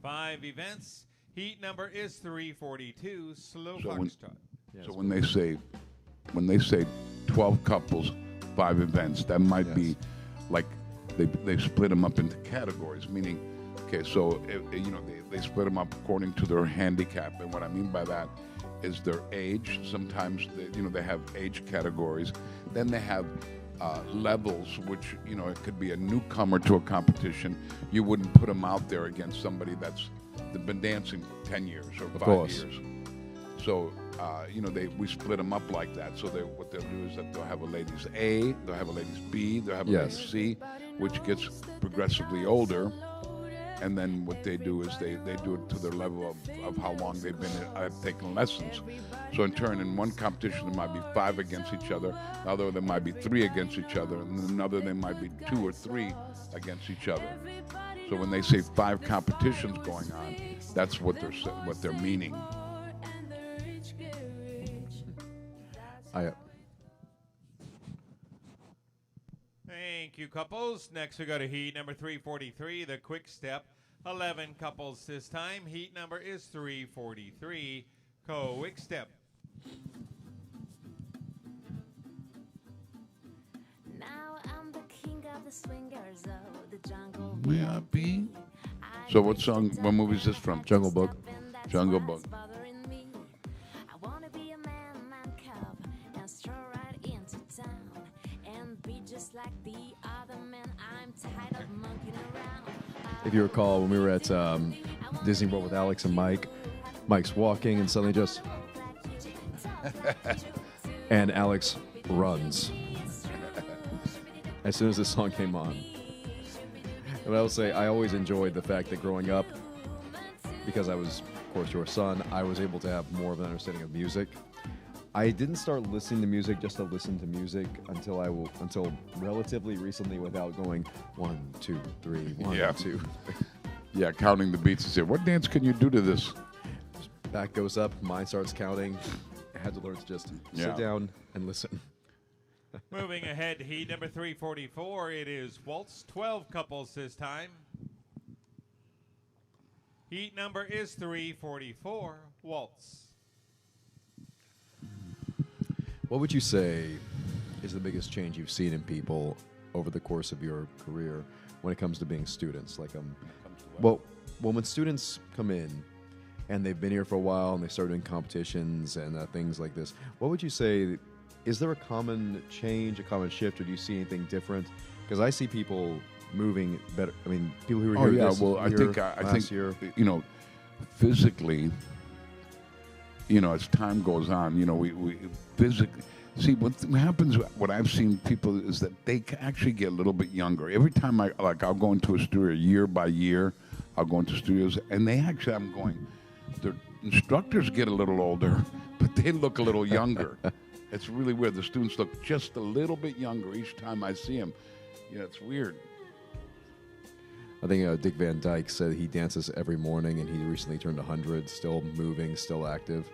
5 events. Heat number is 342. Slow Foxtrot. So when they say 12 couples, 5 events, that might be like they split them up into categories, meaning, okay, so they split them up according to their handicap, and what I mean by that is their age. Sometimes they have age categories. Then they have levels, which it could be a newcomer to a competition. You wouldn't put them out there against somebody that's been dancing 10 years or 5 years. So we split them up like that. So what they'll do is that they'll have a ladies A, they'll have a ladies B, they'll have a ladies C, which gets progressively older. And then what they do is they do it to their level of how long they've been taking lessons. So in turn, in one competition, there might be 5 against each other. Another, there might be 3 against each other. And then another, there might be 2 or 3 against each other. So when they say 5 competitions going on, that's what they're meaning. Thank you, couples. Next, we go to heat number 343, the Quickstep. 11 couples this time. Heat number is 343, Quickstep. Now I'm the king of the swingers, the jungle. VIP. So what movie is this from? Jungle Book. Jungle Book. If you recall, when we were at Disney World with Alex and Mike, Mike's walking and suddenly just... and Alex runs as soon as this song came on. And I will say, I always enjoyed the fact that growing up, because I was, of course, your son, I was able to have more of an understanding of music. I didn't start listening to music just to listen to music until relatively recently, without going 1, 2, 3, 1, 2. Yeah, counting the beats and say, what dance can you do to this? Back goes up, mind starts counting. I had to learn to just sit down and listen. Moving ahead to heat number 344, it is Waltz. 12 couples this time. Heat number is 344, Waltz. What would you say is the biggest change you've seen in people over the course of your career when it comes to being students? Like, when students come in and they've been here for a while and they start doing competitions and things like this, what would you say? Is there a common change, a common shift, or do you see anything different? Because I see people moving better. I mean, people who were here I think year. Physically, as time goes on, we physically see what happens. What I've seen people is that they actually get a little bit younger. Every time I'll go into a studio year by year. I'll go into studios, and I'm going. Their instructors get a little older, but they look a little younger. It's really weird. The students look just a little bit younger each time I see them. It's weird. I think Dick Van Dyke said he dances every morning, and he recently turned 100, still moving, still active.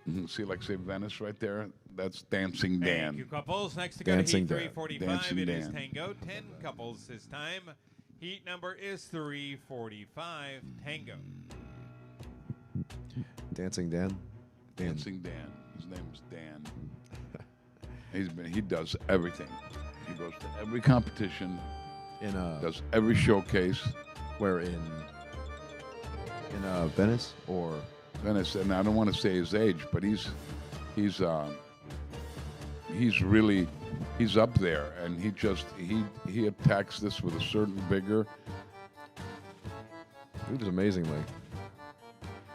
Mm-hmm. See, like, say, Venice right there? That's Dancing Dan. Thank you, couples. Next to go to heat 345, it is Tango. 10 couples this time. Heat number is 345, Tango. Dancing Dan? Dancing Dan. His name is Dan. He does everything. He goes to every competition. Does every showcase. Where in Venice or Venice? And I don't want to say his age, but he's up there, and he attacks this with a certain vigor. He does amazingly.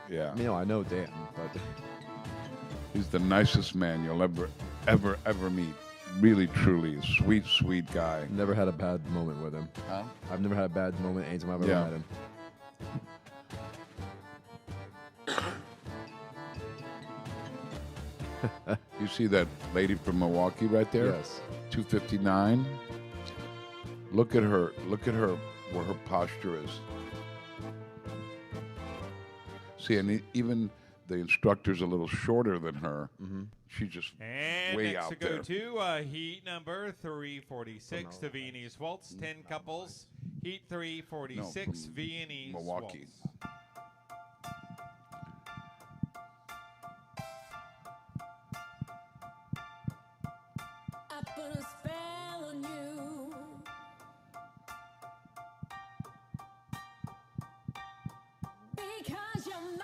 Yeah. I know Dan, but he's the nicest man you'll ever meet. Really, truly, a sweet, sweet guy. Never had a bad moment with him. Huh? I've never had a bad moment anytime I've ever met him. You see that lady from Milwaukee right there? Yes. 259. Look at her. Look at her, where her posture is. See, and even the instructor's a little shorter than her. She's just And way next out to go there. to heat number 346, the Viennese Waltz, 10 couples. Heat 346, from Viennese Milwaukee. Waltz. I put a spell on you. Because you're mine.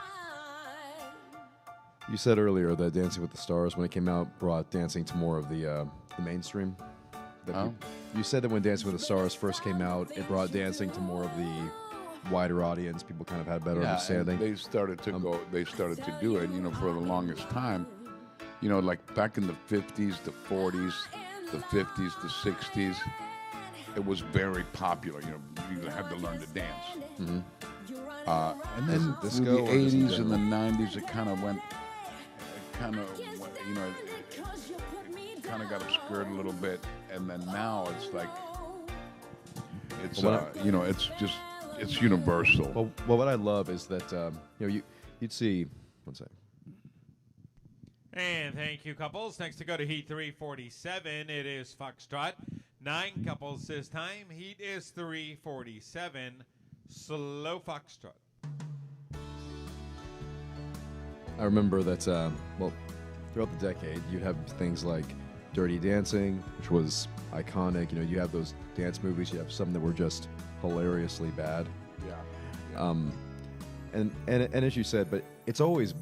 You said earlier that Dancing with the Stars, when it came out, brought dancing to more of the mainstream. That Oh. You said that when Dancing with the Stars first came out, it brought dancing to more of the wider audience. People kind of had a better And understanding. they started to go. They started to do it. You know, for the longest time. You know, like back in the 50s, the 40s, the 50s, the 60s, it was very popular. You know, you had to learn to dance. And then it through disco the or just in 80s and the general? 90s, it kind of went, you know, it kind of got obscured a little bit. And then now it's like, it's, you know, it's just, it's universal. Well, what I love is that you know you'd see. One second. And thank you, couples. Next to go to heat 347, it is Foxtrot. 9 couples this time. Heat is 347, slow Foxtrot. I remember that, well, throughout the decade, you'd have things like Dirty Dancing, which was iconic. You know, you have those dance movies. You have some that were just hilariously bad. Yeah. And as you said, but it's always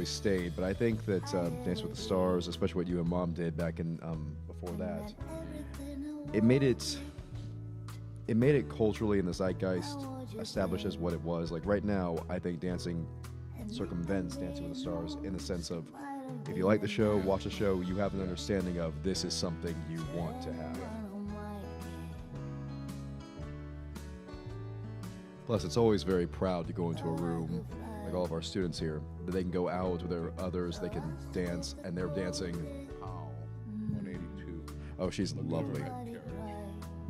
stayed. But I think that Dance with the Stars, especially what you and Mom did back in before that, it made it culturally in the zeitgeist, established as what it was. Like right now, I think dancing circumvents Dancing with the Stars in the sense of, if you like the show, watch the show, you have an understanding of this is something you want to have. Plus, it's always very proud to go into a room, like all of our students here, that they can go out with their others, they can dance, and they're dancing. 182. Oh, she's lovely. Red carriage.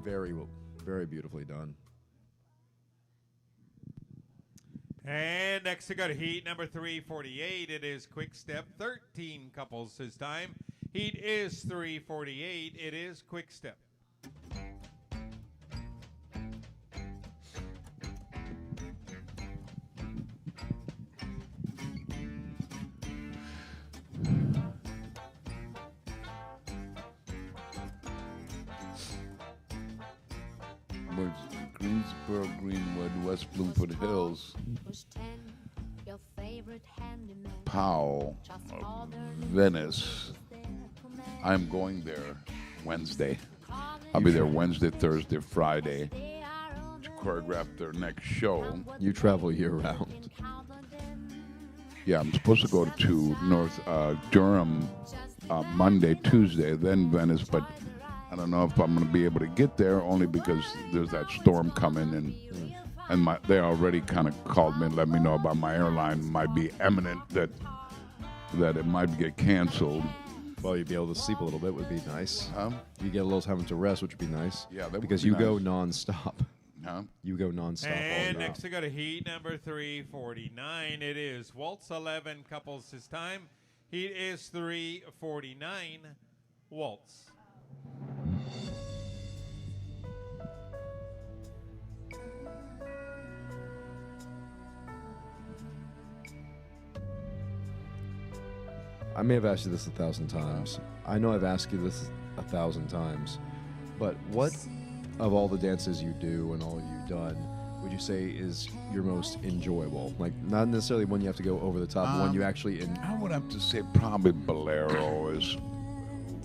Very, very beautifully done. And next to go to heat number 348, it is Quickstep. 13 couples this time. Heat is 348. It is Quickstep. Greensboro, Greenwood, West Bloomfield Hills, Powell, Venice. I'm going there Wednesday. I'll be there Wednesday, Thursday, Friday to choreograph their next show. You travel year round. Yeah, I'm supposed to go to North Durham Monday, Tuesday, then Venice, but I don't know if I'm going to be able to get there, only because there's that storm coming, and they already kind of called me and let me know about my airline might be imminent that it might get canceled. Well, you'd be able to sleep a little bit, would be nice. Huh? You get a little time to rest, which would be nice. Yeah, that would because be you go nice. nonstop. Huh? You go nonstop all And night. next to go to heat number 349, it is Waltz. 11 couples this time. Heat is 349, Waltz. I may have asked you this 1,000 times. I know I've asked you this 1,000 times, but what of all the dances you do and all you've done would you say is your most enjoyable? Like, not necessarily one you have to go over the top, but one you actually I would have to say probably Bolero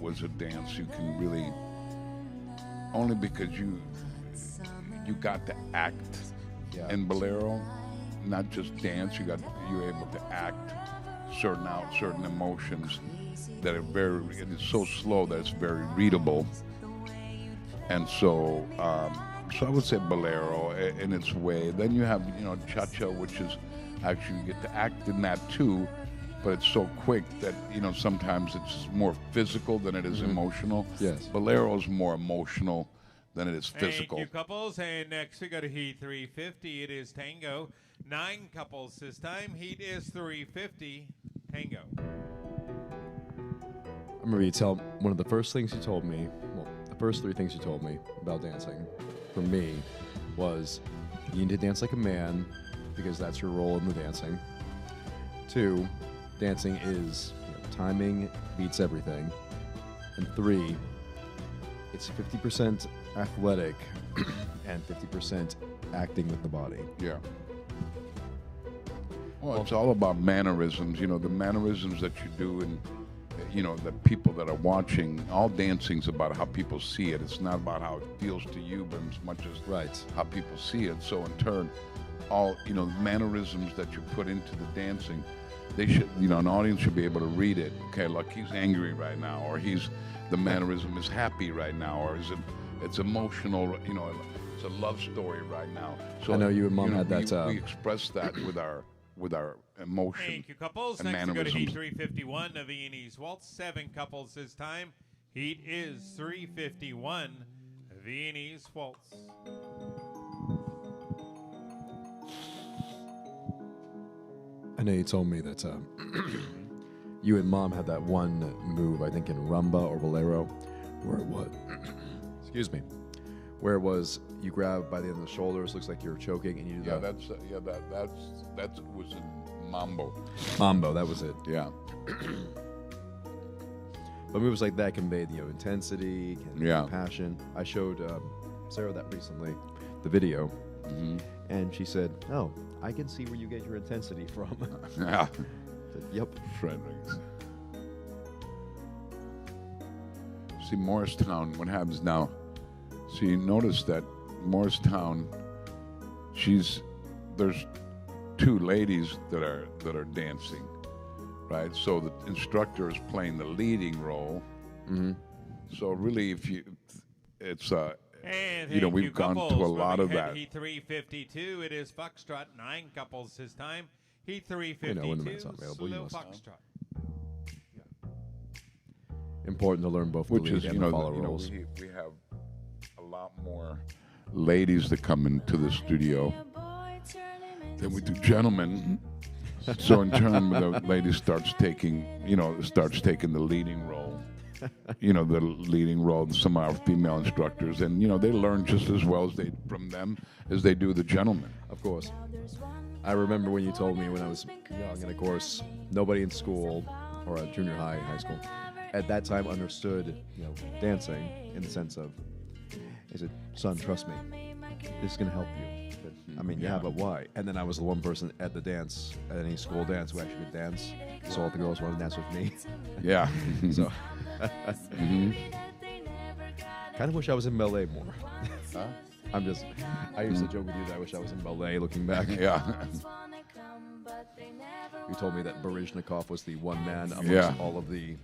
was a dance you can really, only because you got to act in Bolero, not just dance. You're able to act certain emotions that are it is so slow that it's very readable. And so I would say Bolero in its way. Then you have, cha-cha, which is actually you get to act in that too, but it's so quick that sometimes it's more physical than it is emotional. Yes. Bolero is more emotional than it is physical. Thank you, couples. And next we go to Heat 350. It is Tango. 9 couples this time. Heat is 350. Tango. I remember one of the first things you told me, well, the first 3 things you told me about dancing, for me, was you need to dance like a man because that's your role in the dancing. 2, dancing is timing beats everything. And 3, it's 50% athletic and 50% acting with the body. Yeah. Well, it's all about mannerisms. The mannerisms that you do, and the people that are watching. All dancing's about how people see it. It's not about how it feels to you, but as much as how people see it. So in turn, all mannerisms that you put into the dancing, they should, an audience should be able to read it. Okay, look, he's angry right now, or the mannerism is happy right now, or it's emotional. It's a love story right now. So I know you and Mom had that. We express that with our emotion. Thank you, couples. And Next we go to Heat mannerisms. 351, the Viennese Waltz. 7 couples this time. Heat is 351, Viennese Waltz. I know you told me that you and Mom had that one move, I think in Rumba or Bolero, where it was, excuse me, where it was you grab by the end of the shoulders, looks like you're choking, and you do Yeah, that. that was in Mambo. Mambo, that was it. Yeah. But moves like that convey intensity, Yeah. passion. I showed Sarah that recently, the video, and she said, "Oh, I can see where you get your intensity from." Yeah. I said, "Yep." Fredericks. See, Morristown, what happens now? So you notice that Morristown, there's 2 ladies that are dancing, right? So the instructor is playing the leading role. So really, it's And we've gone to a lot of that. Heat 352, it is Foxtrot. 9 couples this time. Heat when the 352, men's not available, you slow must know. Foxtrot. Important to learn both Which the lead is, and the follow roles. we have a lot more ladies that come into the studio than we do gentlemen. So in turn, the lady starts taking the leading role. The leading role. Some of our female instructors, and they learn just as well from them as they do the gentlemen. Of course. I remember when you told me when I was young, and of course, nobody in school or at junior high, high school, at that time understood, dancing in the sense of, he said, "Son, trust me, this is going to help you." I mean, yeah, but why? And then I was the one person at the dance, at any school dance, who actually could dance. So all the girls wanted to dance with me. Yeah. So, kind of wish I was in ballet more. Huh? I used to joke with you that I wish I was in ballet looking back. Yeah. You told me that Baryshnikov was the one man amongst all of the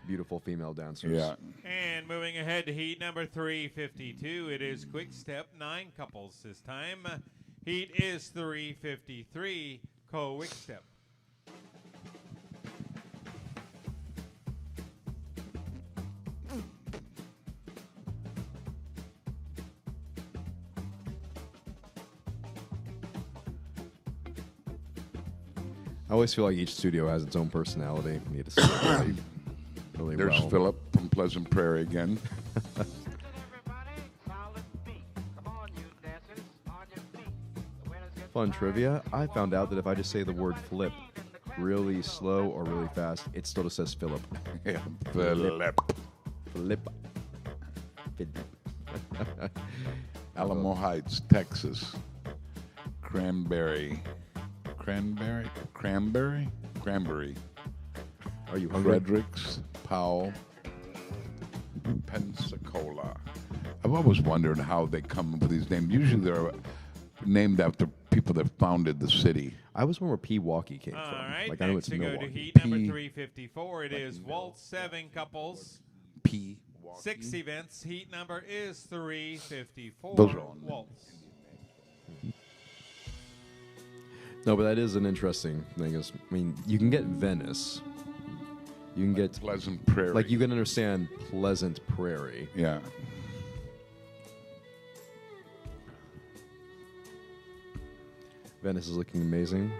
beautiful female dancers. Yeah. And moving ahead to heat number 352, it is Quickstep. 9 couples this time. Heat is 353, Quickstep. I always feel like each studio has its own personality. You need to see it really, really There's well. Philip from Pleasant Prairie again. Fun trivia. I found out that if I just say the word flip really slow or really fast, it still just says Philip. Yeah, Philip. Flip. Alamo Heights, Texas. Cranberry. Are you hungry? Fredericks, Powell, Pensacola. I've always wondered how they come up with these names. Usually they're named after people that founded the city. I was wondering where Pewaukee came All from. right, Like I know next it's to go to Milwaukee. heat number 354. It is Waltz, 7 couples. P. 6 events. Heat number is 354. Those are all Waltz. No, but that is an interesting thing. I mean, you can get Venice. You can get Pleasant Prairie. like you can understand Pleasant Prairie. Yeah. Venice is looking amazing.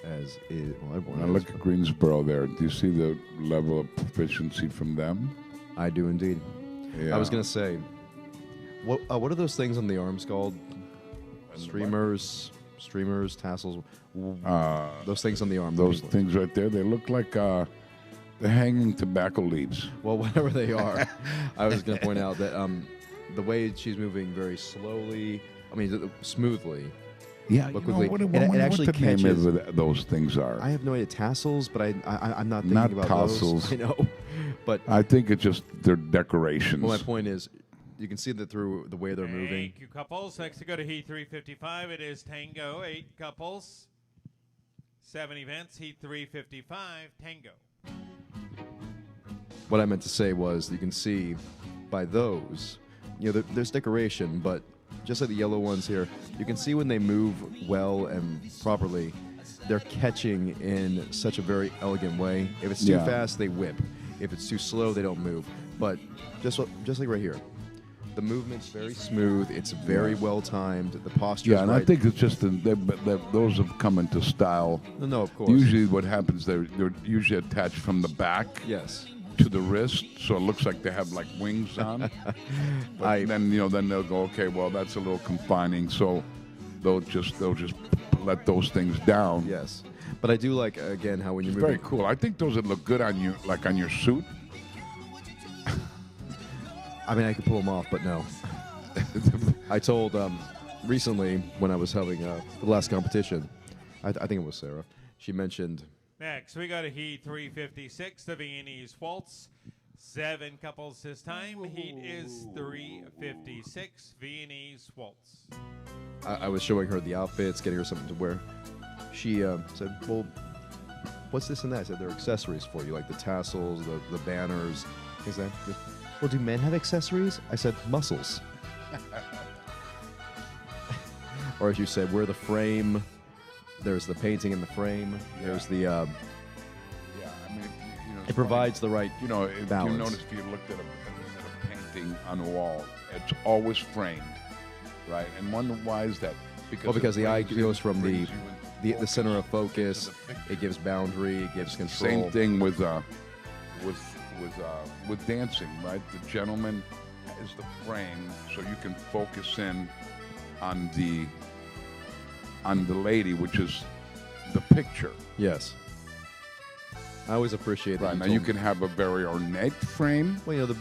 As is, well, everyone Now is, look at Greensboro there. Do you see the level of proficiency from them? I do indeed. Yeah. I was gonna say, what are those things on the arms called? Streamers, tassels. Those things on the arm. Those things right there, they look like they're hanging tobacco leaves. Well, whatever they are, I was going to point out that the way she's moving very slowly, I mean, smoothly. Yeah, but you know, quickly. what actually the name catches. of those things are. I have no idea. Tassels, but I'm not thinking Not about tassels. those. I know. But I think it's just their decorations. well, my point is, you can see that through the way they're moving. Thank you, couples. Next to go to Heat 355, it is Tango, 8 couples, 7 events, Heat 355, Tango. What I meant to say was, you can see by those, there's decoration, but just like the yellow ones here, you can see when they move well and properly, they're catching in such a very elegant way. If it's too fast, they whip. If it's too slow, they don't move. But just like right here, the movement's very smooth. It's very well timed. The posture. Yeah, and I think it's just those have come into style. No, of course. Usually, what happens they're usually attached from the back. Yes. To the wrist, so it looks like they have like wings on. But then they'll go, okay, well that's a little confining, so they'll just let those things down. Yes, but I do like again how when you're moving. Very cool. I think those would look good on you, like on your suit. I mean, I could pull them off, but no. I told recently when I was having the last competition, I think it was Sarah. She mentioned. Next, we got a Heat 356, the Viennese Waltz. 7 couples this time. Heat is 356, Viennese Waltz. I was showing her the outfits, getting her something to wear. She said, well, what's this and that? I said, they're accessories for you, like the tassels, the banners, things like that. Well, do men have accessories? I said, muscles. Or as you said, wear the frame. There's the painting in the frame. Yeah. There's the. I mean, it provides the right. Balance. You notice if you looked at a painting on the wall, it's always framed, right? And wonder why is that? Because the eye goes from the center of focus. It gives boundary. It gives control. Same thing with dancing, right? The gentleman is the frame, so you can focus in on the lady, which is the picture. Yes. I always appreciate that. Right, now you can have a very ornate frame. Well,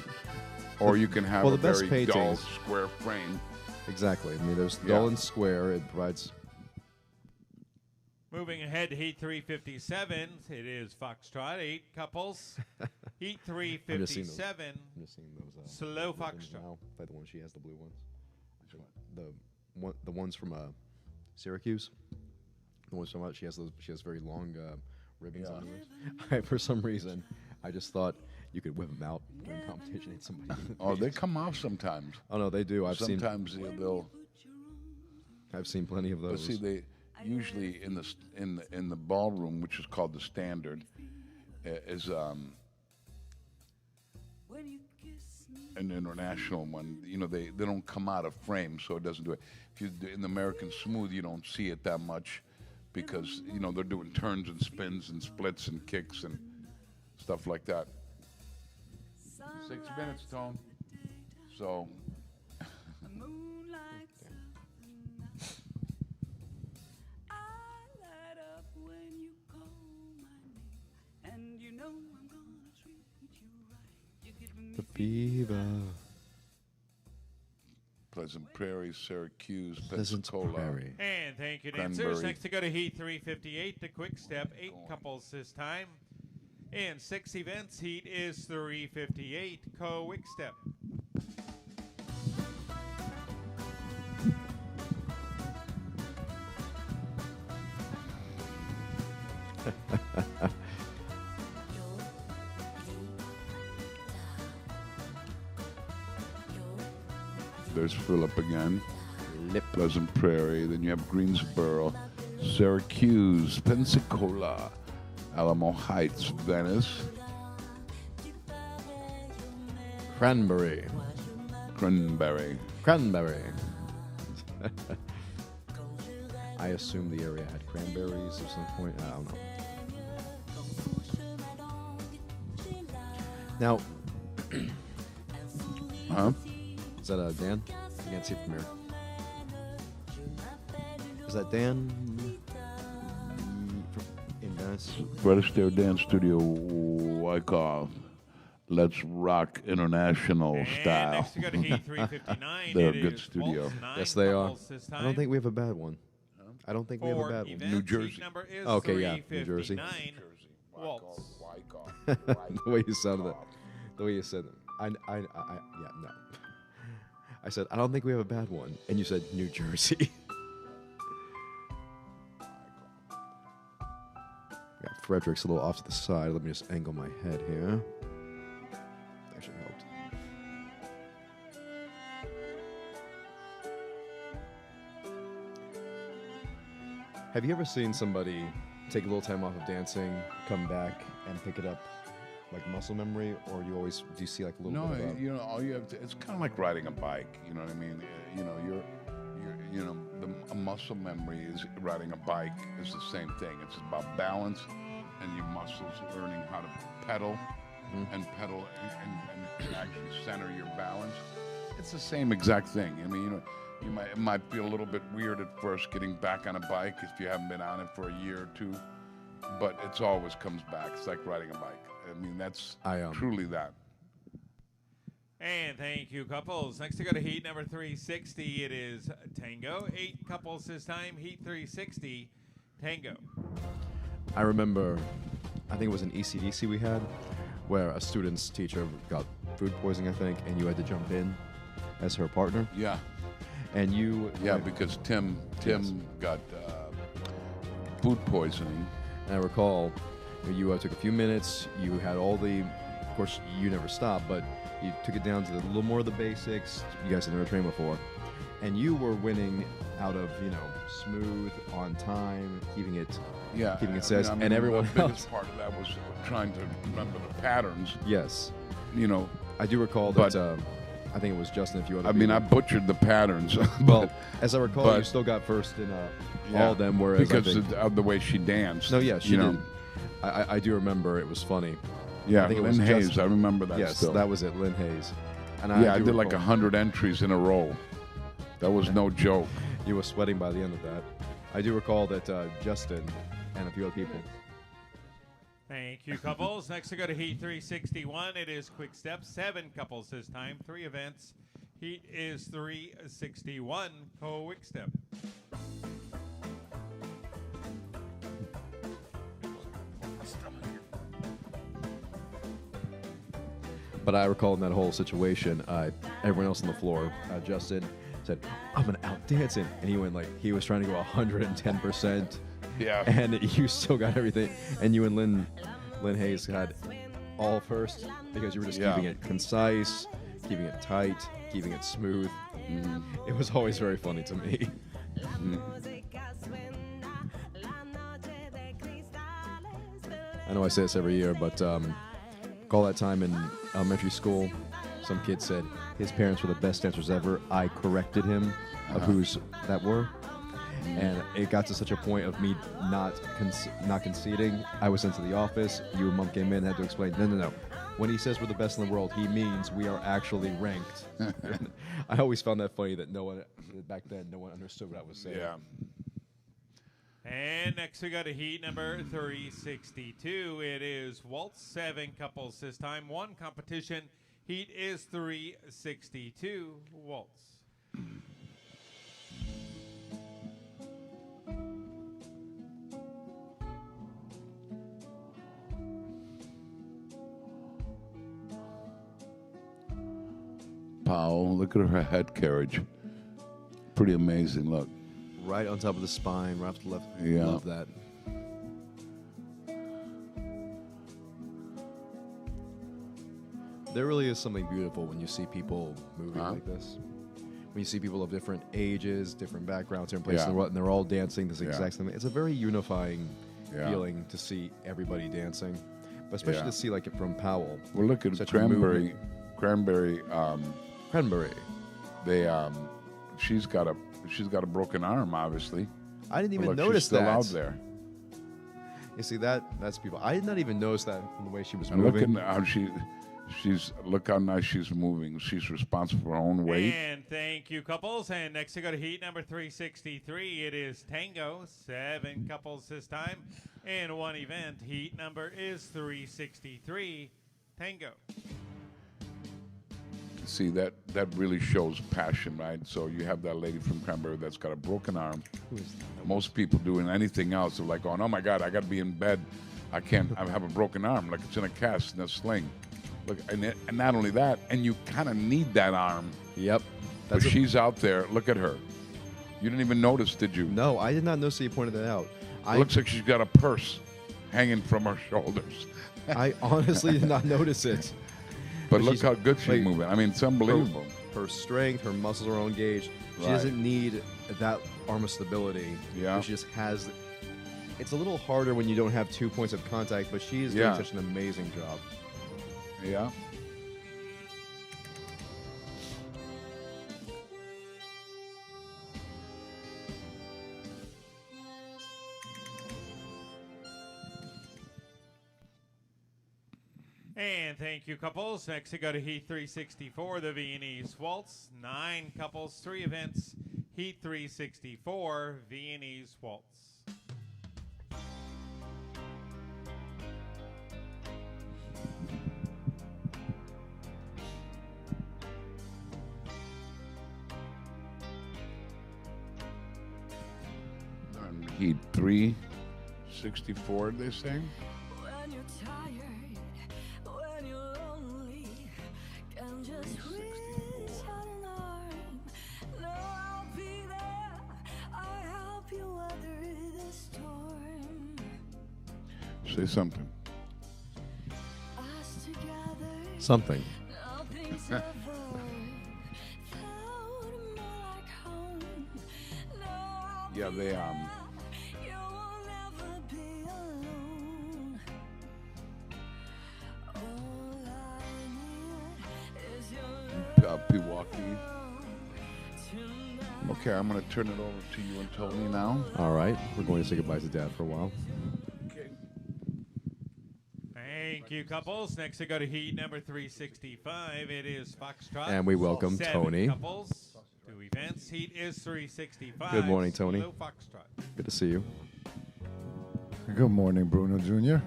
or you can have a best very dull paintings. square frame. Exactly. I mean, there's dull and square. It provides. Moving ahead to Heat 357, it is Foxtrot, 8 couples. Heat 357, I'm just seeing those, slow Foxtrot. Like the one she has, the blue ones. The ones from Syracuse. The ones from she has very long ribbons on hers. For some reason, I just thought you could whip them out during competition and somebody. They come off sometimes. Oh no, they do. I've seen plenty of those. But see, they usually in the ballroom, which is called the standard, is an international one. They don't come out of frame, so it doesn't do it. If you do in the American Smooth, you don't see it that much because they're doing turns and spins and splits and kicks and stuff like that. 6 minutes, Tone. So. The Viva. Pleasant Prairie, Syracuse, Pleasant Pensacola. Prairie. And thank you, dancers. Next to go to Heat 358, the Quickstep, 8 couples this time. And 6 events, Heat is 358, Quickstep. There's Philip again. Pleasant Prairie. Then you have Greensboro. Syracuse, Pensacola, Alamo Heights, Venice, Cranberry. Cranberry. Cranberry. I assume the area had cranberries at some point. I don't know. Now, Huh? is that Dan? I can't see it from here. Is that Dan in Venice? Fred Astaire Dance Studio, Wyckoff. Let's rock international And style. next we go to Heat 359. They're It a good is studio. Waltz, 9 Yes, they are. couples this I don't time. think we have a bad one. I don't think we have a For bad one. events, New Jersey. Heat number is Okay, yeah, New Jersey. 359. Waltz. The way you sounded it. The way you said it. Yeah, no. I said, I don't think we have a bad one. And you said, New Jersey. Got Frederick's a little off to the side. Let me just angle my head here. That should help. Have you ever seen somebody take a little time off of dancing, come back, and pick it up like muscle memory, or do you see like a little No, bit of you know, all you have to, it's kind of like riding a bike. You know what I mean? You know, a muscle memory is riding a bike is the same thing. It's about balance and your muscles learning how to pedal and pedal and actually center your balance. It's the same exact thing. I mean, you know, it might feel a little bit weird at first getting back on a bike if you haven't been on it for a year or two, but it's always comes back. It's like riding a bike. I mean, that's truly that. And thank you, couples. Next to go to Heat number 360. It is Tango. 8 couples this time. Heat 360, Tango. I remember, I think it was an ECDC we had, where a student's teacher got food poisoning, I think, and you had to jump in as her partner. Yeah. And you... Yeah, because Tim got food poisoning. And I recall you took a few minutes, you had all the... Of course, you never stopped, but you took it down to a little more of the basics. You guys had never trained before. And you were winning out of, smooth, on time, keeping it says, and everyone the else. biggest part of that was trying to remember the patterns. Yes. I do recall that, I think it was Justin, a few other people. I butchered the patterns. Well, as I recall, you still got first in all of them, whereas because of the way she danced. No, yeah, she did. I do remember it was funny. Yeah, I think Lynn it was Hayes, Justin. I remember that Yes, still. that was it, Lynn Hayes. And I did recall, like 100 entries in a row. That was no joke. You were sweating by the end of that. I do recall that Justin and a few other people. Thank you, couples. Next to go to Heat 361. It is Quickstep. 7 couples this time. 3 events. Heat is 361. Quickstep. But I recall in that whole situation, everyone else on the floor, Justin said, I'm going to outdance him. And he was trying to go 110%. Yeah. And you still got everything. And you and Lynn Hayes had all first because you were just keeping it concise, keeping it tight, keeping it smooth. It was always very funny to me. I know I say this every year, but call that time in elementary school, some kid said his parents were the best dancers ever. I corrected him of whose that were. And it got to such a point of me not conceding. I was sent to the office. You and Mom came in and had to explain, no. When he says we're the best in the world, he means we are actually ranked. I always found that funny that back then, no one understood what I was saying. Yeah. And next we got to Heat number 362. It is Waltz. 7 couples this time. 1 competition. Heat is 362. Waltz. Powell, look at her head carriage. Pretty amazing, look. Right on top of the spine, right to the left. Yeah. Love that. There really is something beautiful when you see people moving like this. When you see people of different ages, different backgrounds, different places, Yeah. and they're all dancing this Yeah. exact same. It's a very unifying Yeah. feeling to see everybody dancing, but especially Yeah. to see like it from Powell. Well, look at Such a Cranberry. movement. Cranberry. Cranberry. They. She's got a broken arm, obviously. I didn't even Look, notice she's still that. out there. You see that's people. I did not even notice that from the way she was And look moving. at how look how nice she's moving. She's responsible for her own weight. And thank you, couples. And next to go to heat number 363, it is Tango. 7 couples this time. And 1 event. Heat number is 363, Tango. See, that really shows passion, right? So you have that lady from Cranberry that's got a broken arm. Most people doing anything else, they're like, oh my God, I got to be in bed. I can't, I have a broken arm, like it's in a cast, in a sling. Look, and not only that, and you kind of need that arm. Yep. But she's out there. Look at her. You didn't even notice, did you? No, I did not notice that you pointed that out. It looks like she's got a purse hanging from her shoulders. I honestly did not notice it. But look how good she's moving. I mean, it's unbelievable. Her strength, her muscles are all engaged. She Right. doesn't need that arm of stability. Yeah. She just has. It's a little harder when you don't have 2 points of contact, but she is doing such an amazing job. Yeah. And thank you, couples. Next, we go to Heat 364, the Viennese Waltz. 9 couples, 3 events. Heat 364, Viennese Waltz. On Heat 364, they say. When you're tired, when you're lonely, can just reach out an arm. No, I'll be there. I'll help you weather the storm. Say something. Us together, Something. nothing's ever felt more like home. No, I'll Yeah, they you will never be alone. All I need is your Pewaukee. Okay, I'm going to turn it over to you and Tony now. All right. We're going to say goodbye to Dad for a while. Thank you, couples. Next, we go to Heat number 365. It is Foxtrot. And we welcome 7 Tony. couples, 2 events. Heat is 365. Good morning, Tony. Hello, Foxtrot. Good to see you. Good morning, Bruno Jr.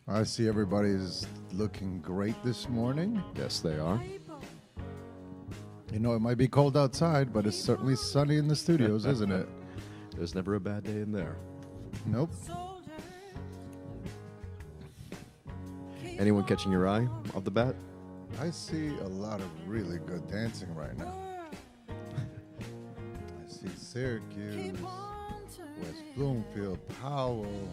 I see everybody's looking great this morning. Yes, they are. You know, it might be cold outside, but it's certainly sunny in the studios, isn't it? There's never a bad day in there. Nope. Anyone catching your eye off the bat? I see a lot of really good dancing right now. I see Syracuse, West Bloomfield, Powell,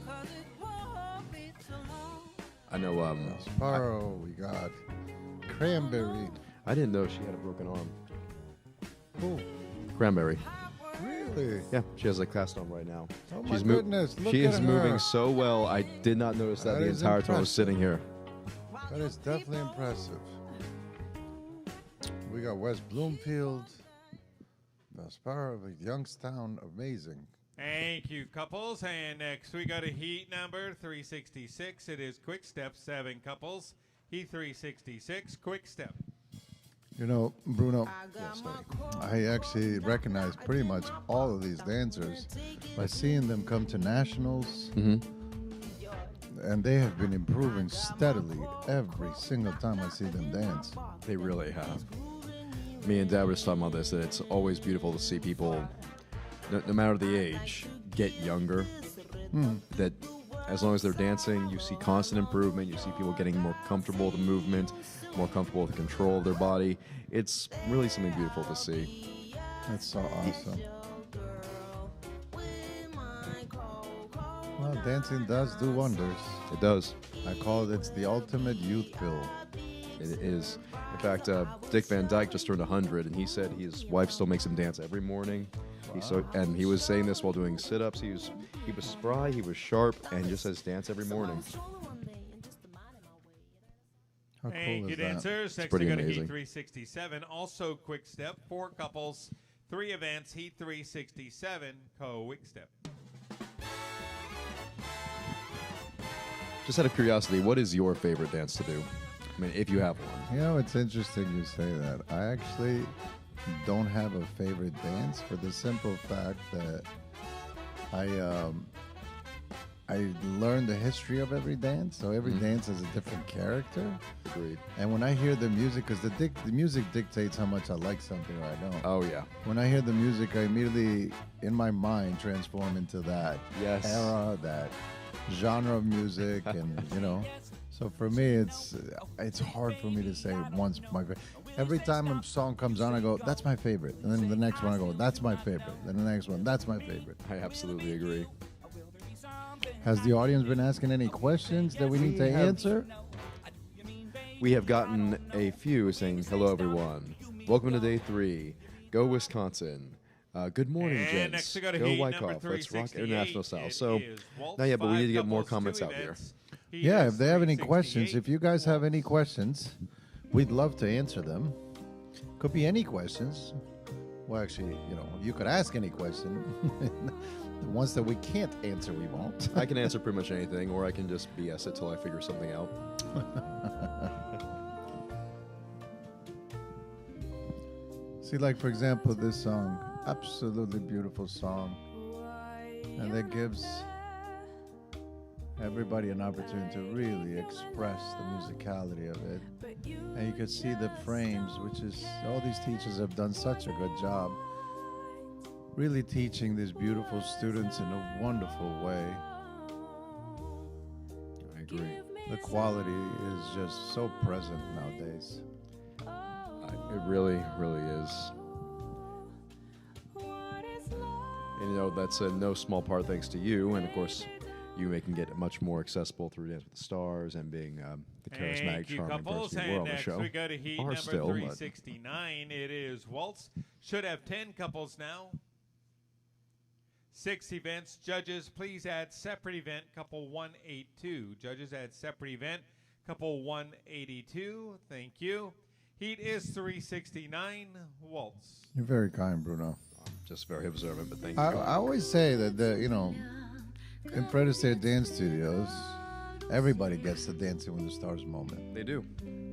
I know. Sparrow. We got Cranberry. I didn't know she had a broken arm. Who? Cranberry. Really? Yeah, she has a cast on right now. Oh my goodness! Look She at is her. moving so well. I did not notice that That the is entire time I was impressive. sitting here. That is definitely impressive. We got West Bloomfield, Sparrow, Youngstown, amazing. Thank you, couples. And next, we go to Heat number 366. It is Quickstep, 7 couples. Heat 366, Quickstep. You know, Bruno, I actually recognize pretty much all of these dancers by seeing them come to nationals, and they have been improving steadily every single time I see them dance. They really have. Me and Dad were just talking about this, that it's always beautiful to see people, no matter the age, get younger. That as long as they're dancing, you see constant improvement. You see people getting more comfortable with the movement, more comfortable with the control of their body. It's really something beautiful to see. That's so awesome. Well, dancing does do wonders. It does. I call it, it's the ultimate youth pill. It is. In fact, Dick Van Dyke just turned 100, and he said his wife still makes him dance every morning. And he was saying this while doing sit-ups. He was spry, he was sharp, and just says dance every morning. How cool Thank you, is that? dancers. Next, pretty we go to amazing. Heat 367. Also, Quickstep. 4 couples, 3 events. Heat 367, Quickstep. Just out of curiosity, what is your favorite dance to do? I mean, if you have one. You know, it's interesting you say that. I actually don't have a favorite dance for the simple fact that I learned the history of every dance, so every dance has a different character. Agreed. And when I hear the music, because the music dictates how much I like something or I don't. Oh, yeah. When I hear the music, I immediately, in my mind, transform into that Yes. era, that genre of music, and you know. So for me, it's hard for me to say one's my favorite. Every time a song comes on, I go, "That's my favorite," and then the next one, I go, "That's my favorite." Then the next one, "That's my favorite." I absolutely agree. Has the audience been asking any questions that we need to answer? We have gotten a few saying, hello, everyone. Welcome to day 3. Go, Wisconsin. Good morning, And gents. next we go to Go, Heat Wyckoff. number Let's rock 368. international style. It So, is Waltz, not yet, but we 5 need to get more couples, comments 2 out here. events. Heat Yeah, is if they have any questions, 368. if you guys have any questions, we'd love to answer them. Could be any questions. Well, actually, you know, you could ask any question. The ones that we can't answer, we won't. I can answer pretty much anything, or I can just BS it till I figure something out. See, like, for example, this song, absolutely beautiful song. And that gives everybody an opportunity to really express the musicality of it. And you could see the frames, which is, all these teachers have done such a good job really teaching these beautiful students in a wonderful way. I agree. The quality is just so present nowadays. It really, really is. And you know, that's a no small part thanks to you, and of course, you making it much more accessible through Dance with the Stars and being the charismatic, Thank you, charming couples. person you were on And the next show. we go to Heat Are number still, but- 369. It is Waltz. Should have 10 couples now. 6 events. Judges, please add separate event, couple 182. Judges, add separate event, couple 182. Thank you. Heat is 369. Waltz. You're very kind, Bruno. Just very observant, but thank you. I always say that, you know, in Fred Astaire Dance Studios, everybody gets the Dancing with the Stars moment. They do.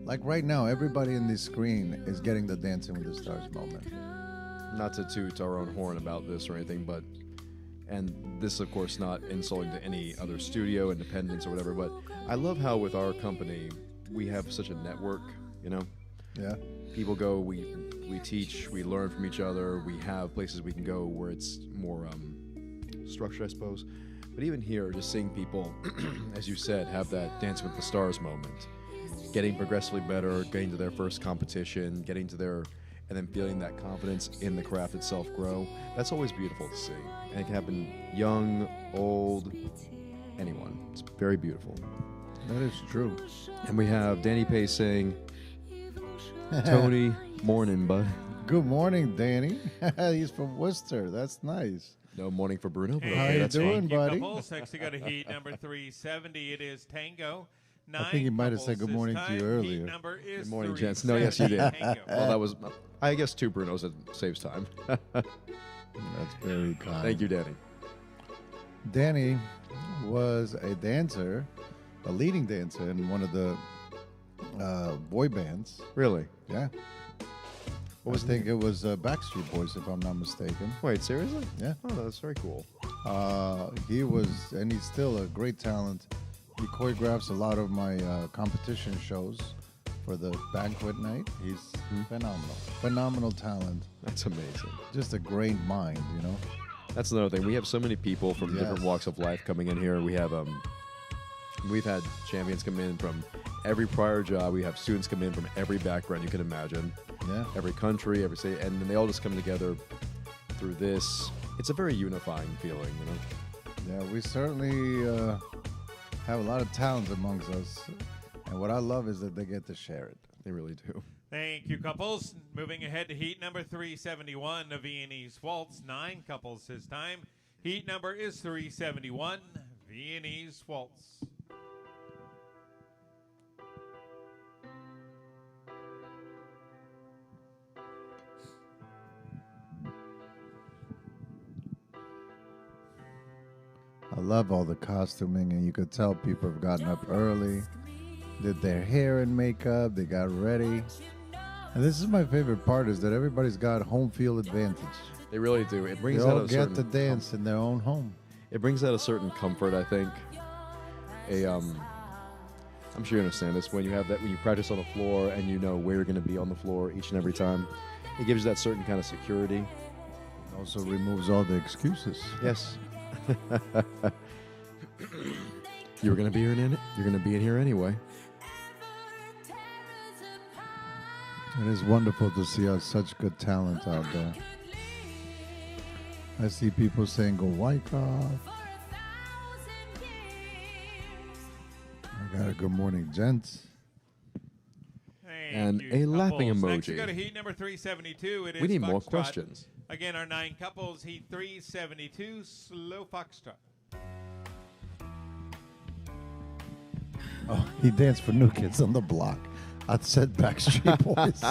Like right now, everybody in this screen is getting the Dancing with the Stars moment. Not to toot our own horn about this or anything, but, and this, of course, not insulting to any other studio, independents or whatever, but I love how with our company, we have such a network, you know? Yeah. People go, we teach, we learn from each other, we have places we can go where it's more structured, I suppose. But even here, just seeing people, as you said, have that Dance with the Stars moment, getting progressively better, getting to their first competition, getting to their, and then feeling that confidence in the craft itself grow, that's always beautiful to see. And it can happen young, old, anyone. It's very beautiful. That is true. And we have Danny Pace saying, Tony, morning, bud. Good morning, Danny. He's from Worcester. That's nice. No morning for Bruno, but How okay, you that's doing, fine. Thank you, buddy? couples. Next we go to Heat number 370. It is Tango. I think he might have said Couples good morning this to you time. earlier. Heat number is Good morning, gents. No, yes, you did. 370. Tango. Well, that was, I guess, 2 Brunos. It saves time. That's very kind. Thank you, Danny. Danny was a dancer, a leading dancer in one of the boy bands. Really? Yeah. What was I the think it was Backstreet Boys, if I'm not mistaken. Wait, seriously? Yeah. Oh, that's very cool. He was, and he's still a great talent. He choreographs a lot of my competition shows for the banquet night. He's phenomenal. Phenomenal talent. That's amazing. Just a great mind, you know? That's another thing. We have so many people from Yes. different walks of life coming in here. We have we've had champions come in from every prior job. We have students come in from every background you can imagine. Yeah. Every country, every state, and then they all just come together through this. It's a very unifying feeling, you know. Yeah, we certainly have a lot of talent amongst us. And what I love is that they get to share it. They really do. Thank you, couples. Moving ahead to heat number 371, the Viennese Waltz. 9 couples this time. Heat number is 371, Viennese Waltz. I love all the costuming, and you could tell people have gotten up early, did their hair and makeup, they got ready. And this is my favorite part, is that everybody's got home field advantage. They really do. It brings They out all a get certain to dance in their own home. It brings out a certain comfort, I think. I'm sure you understand this, when you have that, when you practice on the floor and you know where you're going to be on the floor each and every time. It gives you that certain kind of security. Also removes all the excuses. Yes. You were going to be here in it. You're going to be in here anyway. It is wonderful to see such good talent out there. I see people saying, go Wyckoff. I got a good morning, gents. And you, a laughing couples. emoji. Next, we go to heat number 372. It is We need more Foxtrot. questions. Again, our 9 couples, heat 372, slow Foxtrot. Oh, he danced for New Kids on the Block. I said Backstreet Boys.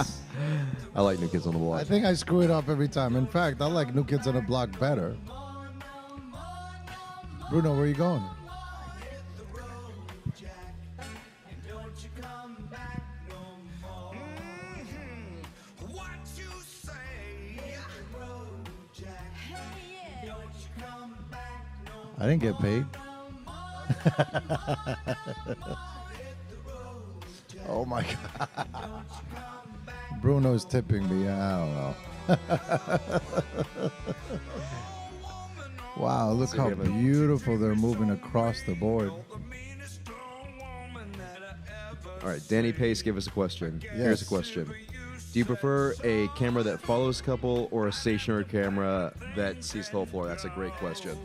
I like New Kids on the Block. I think I screw it up every time. In fact, I like New Kids on the Block better. Bruno, where are you going? I didn't get paid. Oh my God. Bruno's tipping me. I don't know. Wow, look how beautiful they're moving across the board. All right, Danny Pace, give us a question. Yes. Here's a question. Do you prefer a camera that follows couple or a stationary camera that sees the whole floor? That's a great question.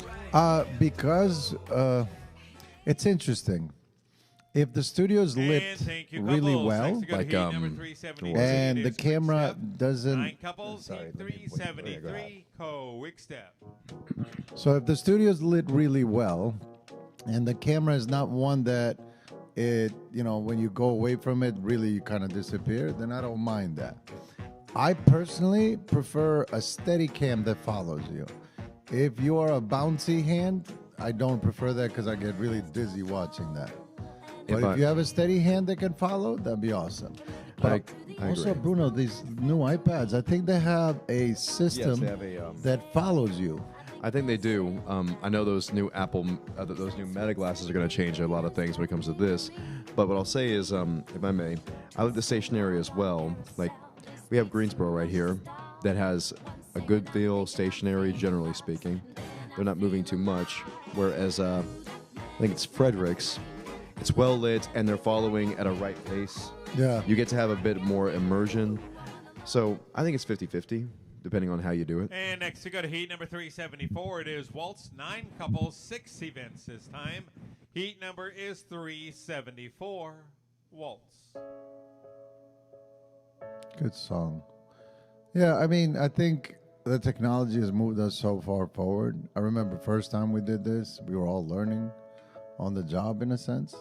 Because it's interesting. If the studio's lit really well, and the camera doesn't. 9 couples, heat 373, Quickstep. So if the studio's lit really well, and the camera is not one that when you go away from it, really you kind of disappear, then I don't mind that. I personally prefer a steady cam that follows you. If you are a bouncy hand, I don't prefer that because I get really dizzy watching that. But if you have a steady hand that can follow, that'd be awesome. But I also, agree. Bruno, these new iPads, I think they have a system they have a, that follows you. I think they do. I know those new those new Meta glasses are going to change a lot of things when it comes to this. But what I'll say is, if I may, I like the stationary as well. Like, we have Greensboro right here that has a good feel stationary, generally speaking. They're not moving too much. Whereas, I think it's Frederick's. It's well lit, and they're following at a right pace. Yeah. You get to have a bit more immersion. So I think it's 50-50. Depending on how you do it. And next we go to heat number 374. It is Waltz, 9 couples, 6 events this time. Heat number is 374, Waltz. Good song. Yeah, I mean, I think the technology has moved us so far forward. I remember first time we did this, we were all learning on the job in a sense.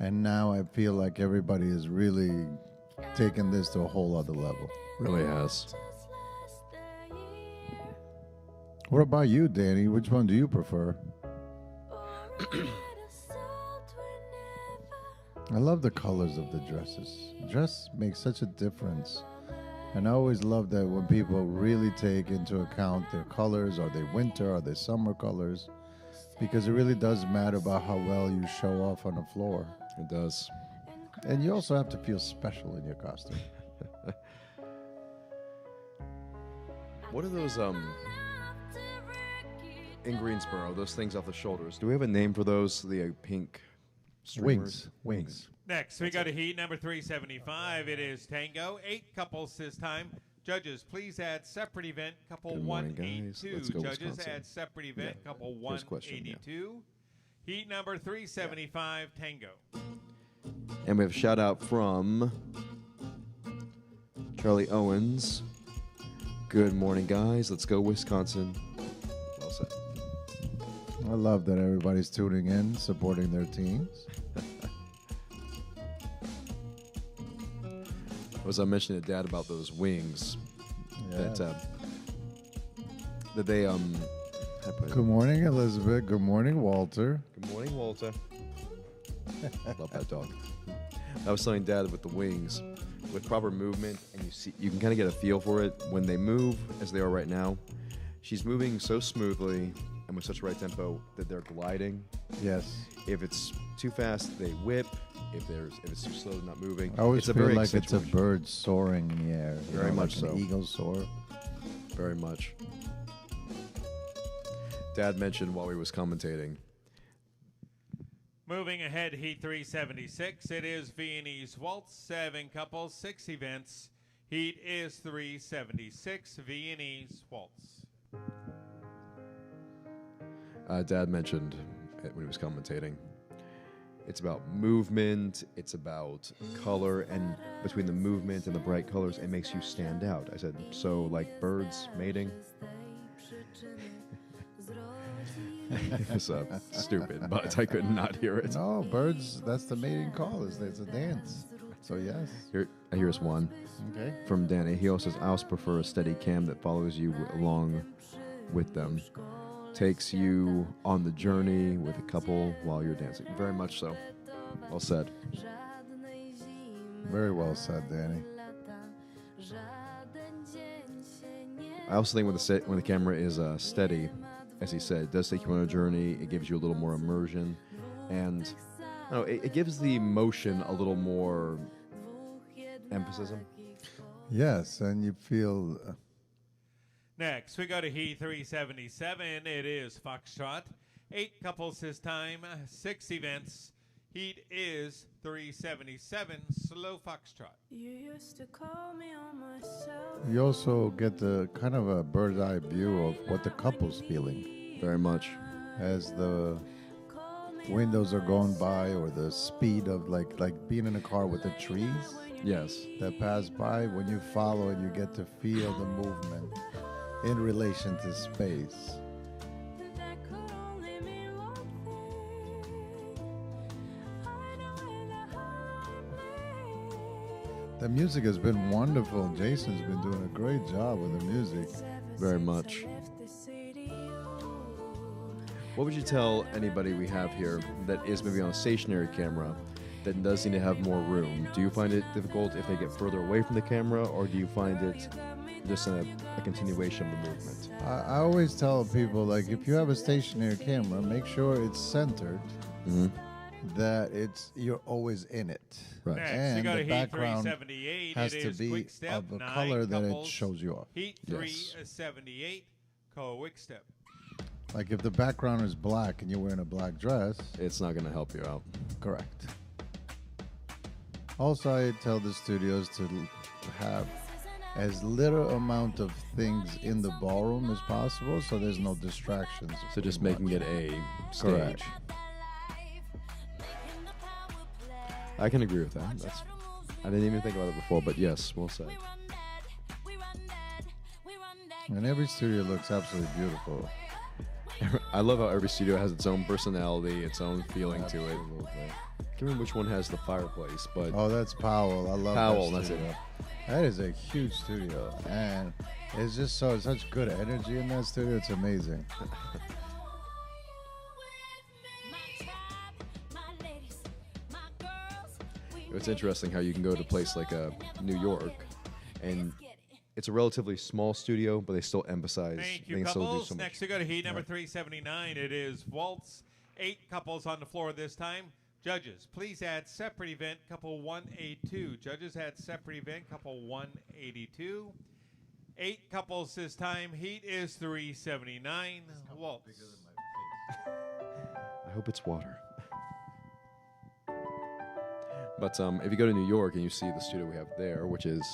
And now I feel like everybody is really taking this to a whole other level. Really has. What about you, Danny? Which one do you prefer? I love the colors of the dresses. Dress makes such a difference. And I always love that when people really take into account their colors. Are they winter? Are they summer colors? Because it really does matter about how well you show off on the floor. It does. And you also have to feel special in your costume. What are those, in Greensboro, those things off the shoulders? Do we have a name for those? The pink streamers? Wings. Next, we go to heat number 375. It is Tango, 8 couples this time. Judges, please add separate event, couple Good morning, guys. 182. Let's go, Judges, Wisconsin. add separate event, Yeah. couple Here's a question, 182. Heat number 375, Tango. And we have a shout out from Charlie Owens. Good morning, guys. Let's go, Wisconsin. Well said. I love that everybody's tuning in, supporting their teams. Was I mentioning to Dad about those wings? Yes. That they Good morning, Elizabeth. Good morning, Walter. Good morning, Walter. Love that dog. I was telling Dad with the wings, with proper movement, and you can kind of get a feel for it when they move, as they are right now. She's moving so smoothly and with such a right tempo that they're gliding. Yes. If it's too fast, they whip. If it's too slow, not moving. I always it's feel very like it's a accentuation. bird soaring in the air. Very much like so. An eagle soar. Very much. Dad mentioned while he was commentating. Moving ahead, Heat 376. It is Viennese Waltz, 7 couples, 6 events. Heat is 376, Viennese Waltz. Dad mentioned it when he was commentating. It's about movement, it's about color, and between the movement and the bright colors, it makes you stand out. I said, so like birds mating? It's stupid, but I could not hear it. No, birds, that's the mating call. It's a dance. So, yes. Here's one. Okay. From Danny. He also says, I also prefer a steady cam that follows you along with them. Takes you on the journey with a couple while you're dancing. Very much so. Well said. Very well said, Danny. I also think when the camera is steady, as he said, it does take you on a journey. It gives you a little more immersion, and it gives the motion a little more emphasis. Yes, and you feel... Next, we go to Heat 377. It is Foxtrot. 8 couples this time, 6 events. Heat is 377, slow Foxtrot. You used to call me on myself. You also get the kind of a bird's eye view of what the couple's feeling. Very much. As the windows are going by, or the speed of like being in a car with the trees. Yes. That pass by, when you follow and you get to feel the movement in relation to space. The music has been wonderful. Jason's been doing a great job with the music. Very much. What would you tell anybody we have here that is maybe on a stationary camera that does need to have more room? Do you find it difficult if they get further away from the camera, or do you find it just a continuation of the movement? I always tell people, like, if you have a stationary camera, make sure it's centered, that you're always in it. Right. Next, and you got the a Heat background 378. has It to is be Quickstep, of a 9 color that it couples. shows you off. Heat Yes. 378, Quickstep. Like if the background is black and you're wearing a black dress, It's not going to help you out. correct. Also, I tell the studios to have as little amount of things in the ballroom as possible, so there's no distractions. So just making it a stage. Correct. I can agree with that. I didn't even think about it before, but yes, well said. And every studio looks absolutely beautiful. I love how every studio has its own personality, its own feeling to it. Absolutely. I can't remember which one has the fireplace, but Oh, that's Powell. I love Powell, that that's it. studio. That is a huge studio, and it's just such good energy in that studio. It's amazing. it's interesting how you can go to a place like New York, and it's a relatively small studio, but they still emphasize. Thank they you, can still do couples. so much. Next, we go to Heat number 379. It is Waltz. 8 couples on the floor this time. Judges, please add separate event, couple 182. Judges, add separate event, couple 182. 8 couples this time. Heat is 379. Waltz. I hope it's water. But if you go to New York and you see the studio we have there, which is,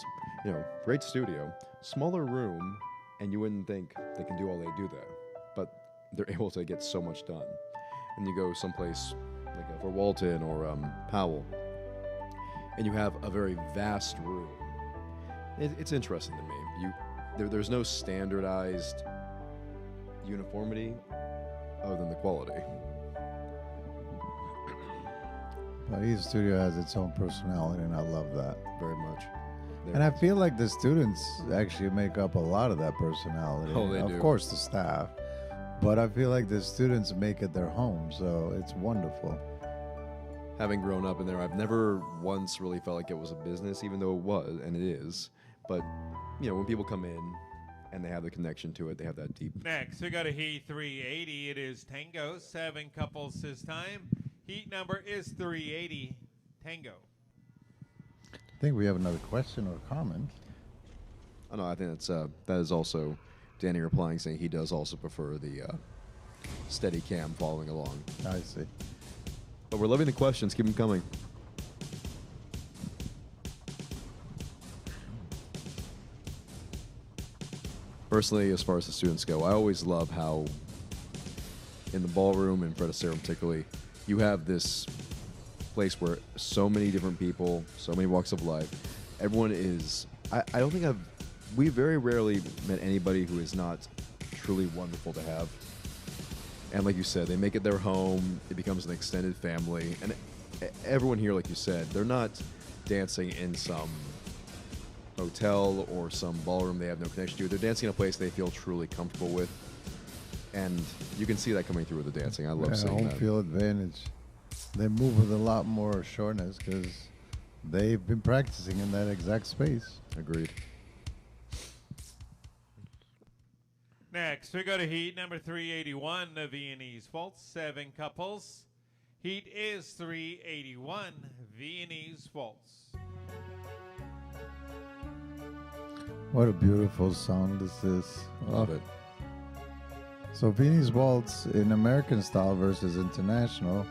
great studio, smaller room, and you wouldn't think they can do all they do there, but they're able to get so much done. And you go someplace like for Walton or Powell, and you have a very vast room. It's interesting to me. There's no standardized uniformity other than the quality. But each studio has its own personality, and I love that. Very much. And I feel like the students actually make up a lot of that personality. Oh, they of do. Of course, the staff. But I feel like the students make it their home, so it's wonderful. Having grown up in there, I've never once really felt like it was a business, even though it was, and it is. But, when people come in and they have the connection to it, they have that deep... Next, we got a Heat 380. It is Tango. 7 couples this time. Heat number is 380. Tango. I think we have another question or comment. Oh, no, I think that is also Danny replying, saying he does also prefer the steady cam following along. I see. But we're loving the questions. Keep them coming. Personally, as far as the students go, I always love how in the ballroom, and Fred Astaire particularly, you have this place where so many different people, so many walks of life, everyone is... I don't think we very rarely met anybody who is not truly wonderful to have. And like you said, they make it their home. It becomes an extended family. And everyone here, like you said, they're not dancing in some hotel or some ballroom they have no connection to. They're dancing in a place they feel truly comfortable with. And you can see that coming through with the dancing. I love seeing home that. field advantage. They move with a lot more sureness because they've been practicing in that exact space. Agreed. Next, we go to Heat number 381, the Viennese Waltz. 7 couples. Heat is 381, Viennese Waltz. What a beautiful song this is. Love it. So Viennese Waltz in American style versus international,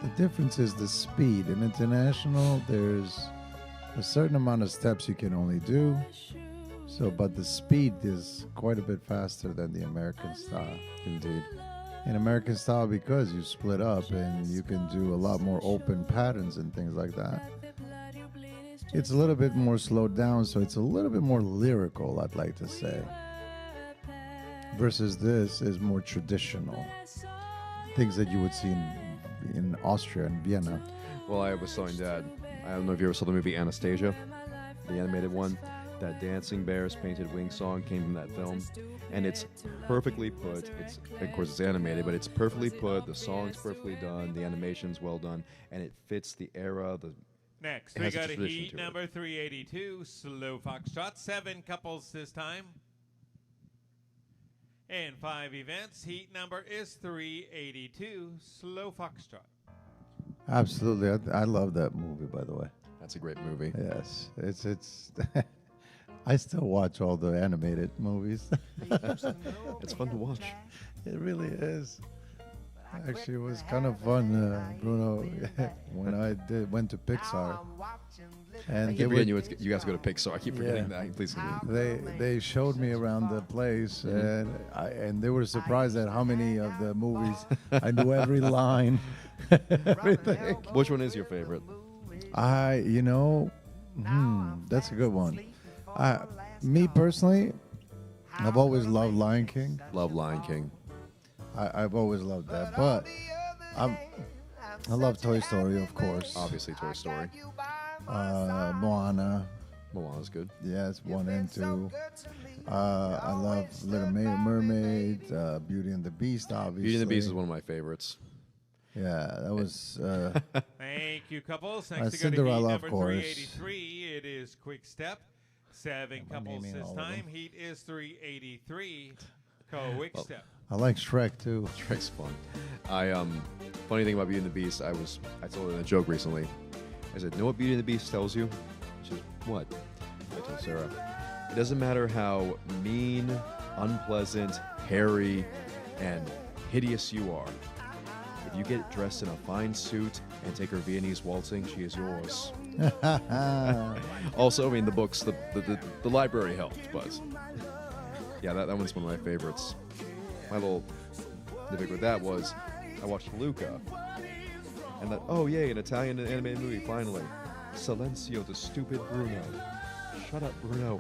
the difference is the speed. In international, there's a certain amount of steps you can only do. So, but the speed is quite a bit faster than the American style. Indeed. In American style, because you split up and you can do a lot more open patterns and things like that. It's a little bit more slowed down, so it's a little bit more lyrical, I'd like to say. Versus this is more traditional. Things that you would see in Austria and Vienna. Well, I was telling Dad, I don't know if you ever saw the movie Anastasia, the animated one. That Dancing Bears Painted Wings song came from that film, and it's perfectly put. It's, of course, it's animated, but it's perfectly put. The song's perfectly done. The animation's well done, and it fits the era. Next, we got a Heat number 382, Slow Foxtrot. 7 couples this time. And 5 events. Heat number is 382, Slow Foxtrot. Absolutely. I love that movie, by the way. That's a great movie. Yes. It's I still watch all the animated movies. It's fun to watch. It really is. Actually, it was kind of fun, Bruno, when I went to Pixar. And I keep forgetting you guys go to Pixar. I keep forgetting that. Please continue. They showed me around the place, and they were surprised at how many of the movies I knew every line, everything. Which one is your favorite? That's a good one. Me personally, I've always loved Lion King. Love Lion King. I've always loved that, but I love Toy Story, of course. Obviously, Toy Story. Moana. Moana's good. Yes, 1 and 2. I love Little Mermaid, Beauty and the Beast, obviously. Beauty and the Beast is one of my favorites. Yeah, that was... Thank you, couples. Next to go to Cinderella, Heat of number course. 383. It is Quickstep. 7 couples this time. Heat is 383, Quickstep. I like Shrek, too. Shrek's fun. Funny thing about Beauty and the Beast, I told her in a joke recently. I said, know what Beauty and the Beast tells you? She said, what? I told Sarah, it doesn't matter how mean, unpleasant, hairy, and hideous you are. If you get dressed in a fine suit and take her Viennese waltzing, she is yours. Also, I mean, the books, the library helped, but yeah, that one's one of my favorites. My little nitpick with that was I watched Luca, and that, oh yay, an Italian animated movie finally. Silencio, the stupid Bruno. shut up, Bruno.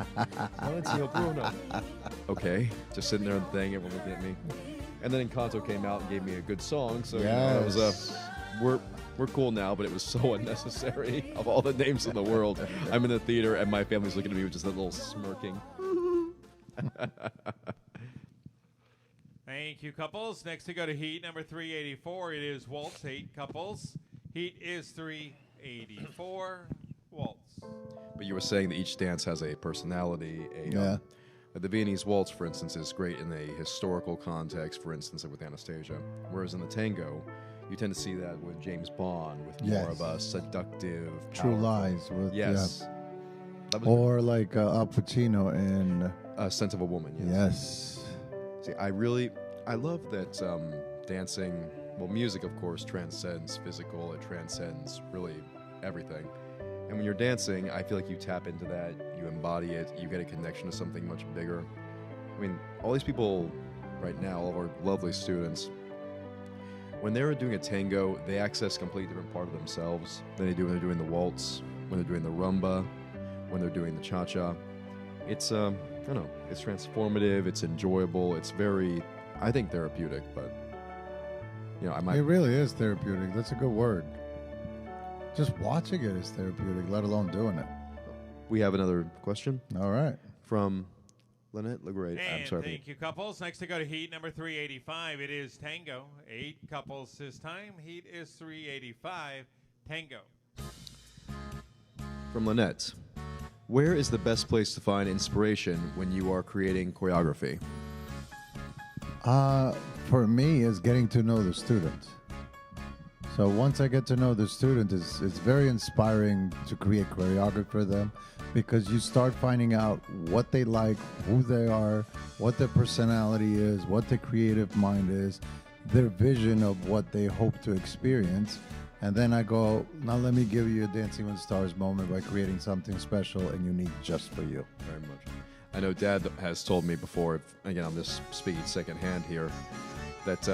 Valentino, Bruno. Okay, just sitting there and thing, everyone looking at me. And then Encanto came out and gave me a good song, so you know, that was we're cool now, but it was so unnecessary. Of all the names in the world, I'm in the theater and my family's looking at me with just a little smirking. Thank you, couples. Next to go to heat number 384. It is Waltz, 8 couples. Heat is 384. Waltz. But you were saying that each dance has a personality. The Viennese Waltz, for instance, is great in a historical context, for instance, like with Anastasia. Whereas in the tango, you tend to see that with James Bond, with more of a seductive, True powerful. Lies. With, Yes. Or like Al Pacino in Scent of a Woman. Yes. See, I love that dancing, well, music, of course, transcends physical. It transcends really everything. And when you're dancing, I feel like you tap into that, you embody it, you get a connection to something much bigger. I mean, all these people right now, all of our lovely students, when they're doing a tango, they access a completely different part of themselves than they do when they're doing the waltz, when they're doing the rumba, when they're doing the cha-cha. It's, I don't know, it's transformative, it's enjoyable, it's very, I think, therapeutic, but, you know, I might... It really is therapeutic. That's a good word. Just watching it is therapeutic, let alone doing it. We have another question. All right. From Lynette LeGray. I'm sorry. Thank you, couples. Next to go to heat number 385. It is Tango. 8 couples this time. Heat is 385. Tango. From Lynette. Where is the best place to find inspiration when you are creating choreography? For me, is getting to know the student. So once I get to know the student, it's very inspiring to create choreography for them, because you start finding out what they like, who they are, what their personality is, what their creative mind is, their vision of what they hope to experience. And then I go, now let me give you a Dancing with Stars moment by creating something special and unique just for you. Very much. I know Dad has told me before, again, I'm just speaking secondhand here, that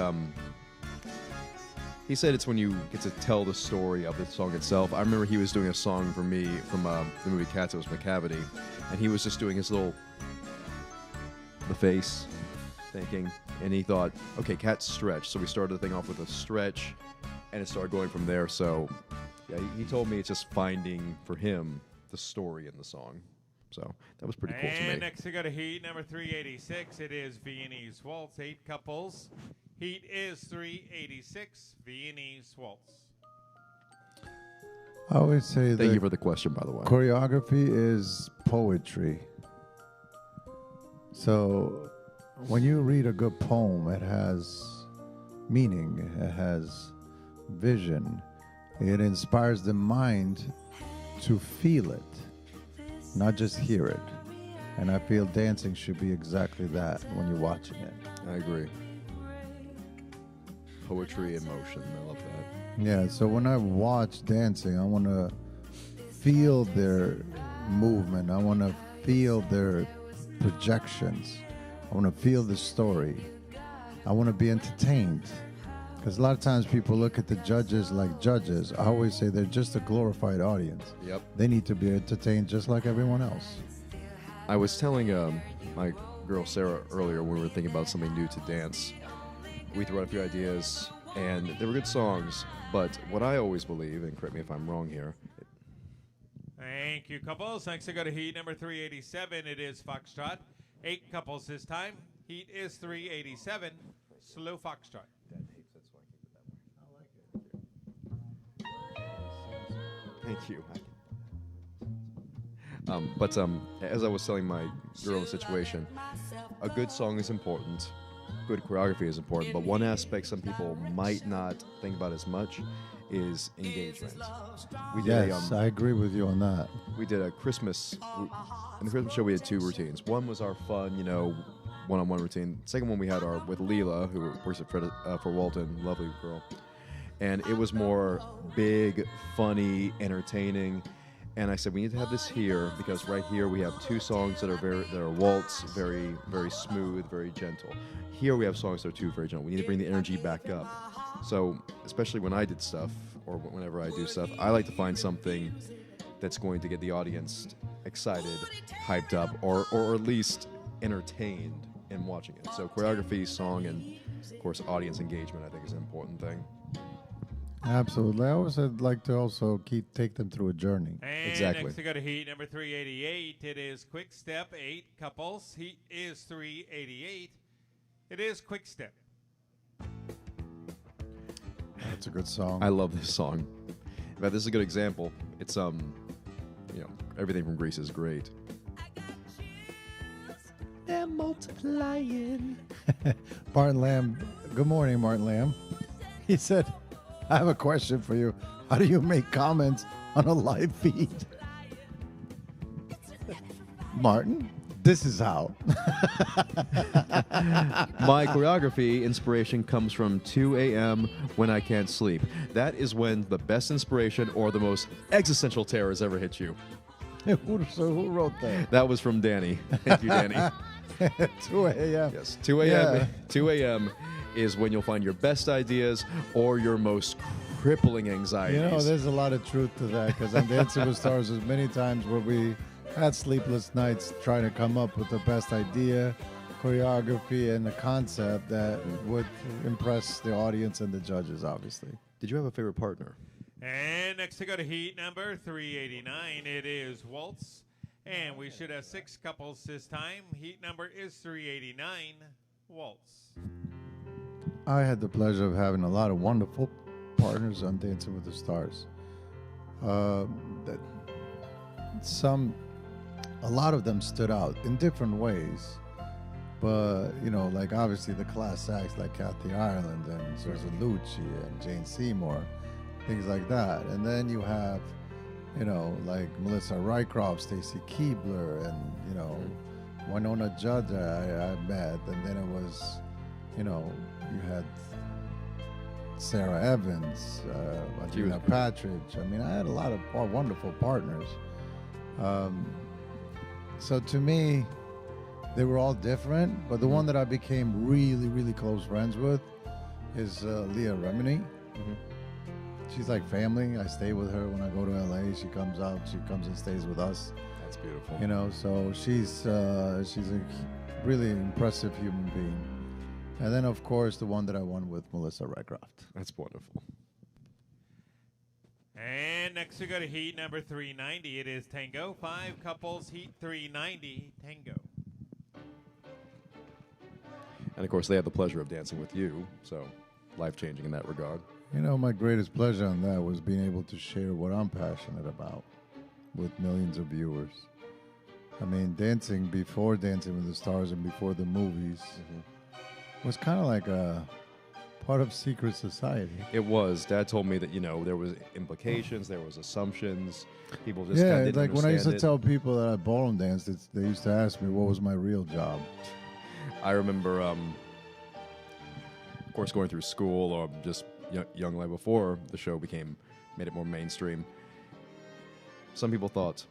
he said it's when you get to tell the story of the song itself. I remember he was doing a song for me from the movie Cats. It was McCavity, and he was just doing his the face thinking, and he thought, okay, Cats stretch. So we started the thing off with a stretch, and it started going from there. So yeah, he told me it's just finding, for him, the story in the song. So that was pretty cool to me. And next to go to heat number 386, it is Viennese Waltz, 8 couples. Heat is 386, Viennese Waltz. I always say Thank you for the question, by the way. Choreography is poetry. So when you read a good poem, it has meaning, it has vision. It inspires the mind to feel it, not just hear it. And I feel dancing should be exactly that when you're watching it. I agree. Poetry in motion. I love that. Yeah, so when I watch dancing, I want to feel their movement. I want to feel their projections. I want to feel the story. I want to be entertained. Because a lot of times people look at the judges like judges. I always say they're just a glorified audience. Yep. They need to be entertained just like everyone else. I was telling my girl Sarah earlier when we were thinking about something new to dance. We threw out a few ideas, and they were good songs, but what I always believe, and correct me if I'm wrong here. Thank you, couples. Next to go to heat number 387, it is Foxtrot. 8 couples this time. Heat is 387, slow Foxtrot. Thank you. But as I was telling my girl the situation, a good song is important. Good choreography is important, but one aspect some people might not think about as much is engagement. We did I agree with you on that. We did a Christmas, in the Christmas show we had 2 routines. One was our fun, one-on-one routine. Second one we had with Leela, who works at Fred, for Walton, lovely girl. And it was more big, funny, entertaining. And I said, we need to have this here because right here we have 2 songs that are waltz, very, very smooth, very gentle. Here we have songs that are 2 very gentle. We need to bring the energy back up. So, especially when I did stuff, or whenever I do stuff, I like to find something that's going to get the audience excited, hyped up, or at least entertained in watching it. So choreography, song, and of course audience engagement I think is an important thing. Absolutely. I always like to also take them through a journey. And Exactly. next we go to heat number 388. It is Quickstep, 8 couples. Heat is 388. It is Quickstep. That's a good song. I love this song. In fact, this is a good example. It's everything from Grease is great. They're multiplying. Martin Lamb. Good morning, Martin Lamb. He said, I have a question for you. How do you make comments on a live feed? Martin, this is how. My choreography inspiration comes from 2 a.m. when I can't sleep. That is when the best inspiration or the most existential terrors ever hit you. Who wrote that? That was from Danny. Thank you, Danny. 2 a.m. Yes, 2 a.m. Yeah. 2 a.m. is when you'll find your best ideas or your most crippling anxieties. You know, there's a lot of truth to that because on Dancing with Stars, there's many times where we had sleepless nights trying to come up with the best idea, choreography, and the concept that would impress the audience and the judges, obviously. Did you have a favorite partner? And next we go to heat number 389. It is Waltz. And we should have 6 couples this time. Heat number is 389, Waltz. I had the pleasure of having a lot of wonderful partners on Dancing with the Stars. A lot of them stood out in different ways. But, like obviously the class acts like Kathy Ireland and Susan Lucci and Jane Seymour, things like that. And then you have, like Melissa Rycroft, Stacy Keebler, and, Winona Judd I met. And then it was, you had Sarah Evans, Adriana Patridge. I mean, I had a lot of wonderful partners. So to me, they were all different, but the one that I became really, really close friends with is Leah Remini. She's like family. I stay with her when I go to LA. She comes out. She comes and stays with us. That's beautiful. So she's a really impressive human being. And then, of course, the one that I won with, Melissa Rycroft. That's wonderful. And next we go to heat number 390. It is Tango. 5 couples, heat 390, Tango. And, of course, they had the pleasure of dancing with you, so life-changing in that regard. My greatest pleasure on that was being able to share what I'm passionate about with millions of viewers. I mean, dancing before Dancing with the Stars and before the movies was kind of like a part of secret society. It was. Dad told me that, there was implications, there was assumptions. People just kind of didn't like when I used to understand tell people that I ballroom danced, they used to ask me what was my real job. I remember, of course, going through school or just young life before the show made it more mainstream. Some people thought,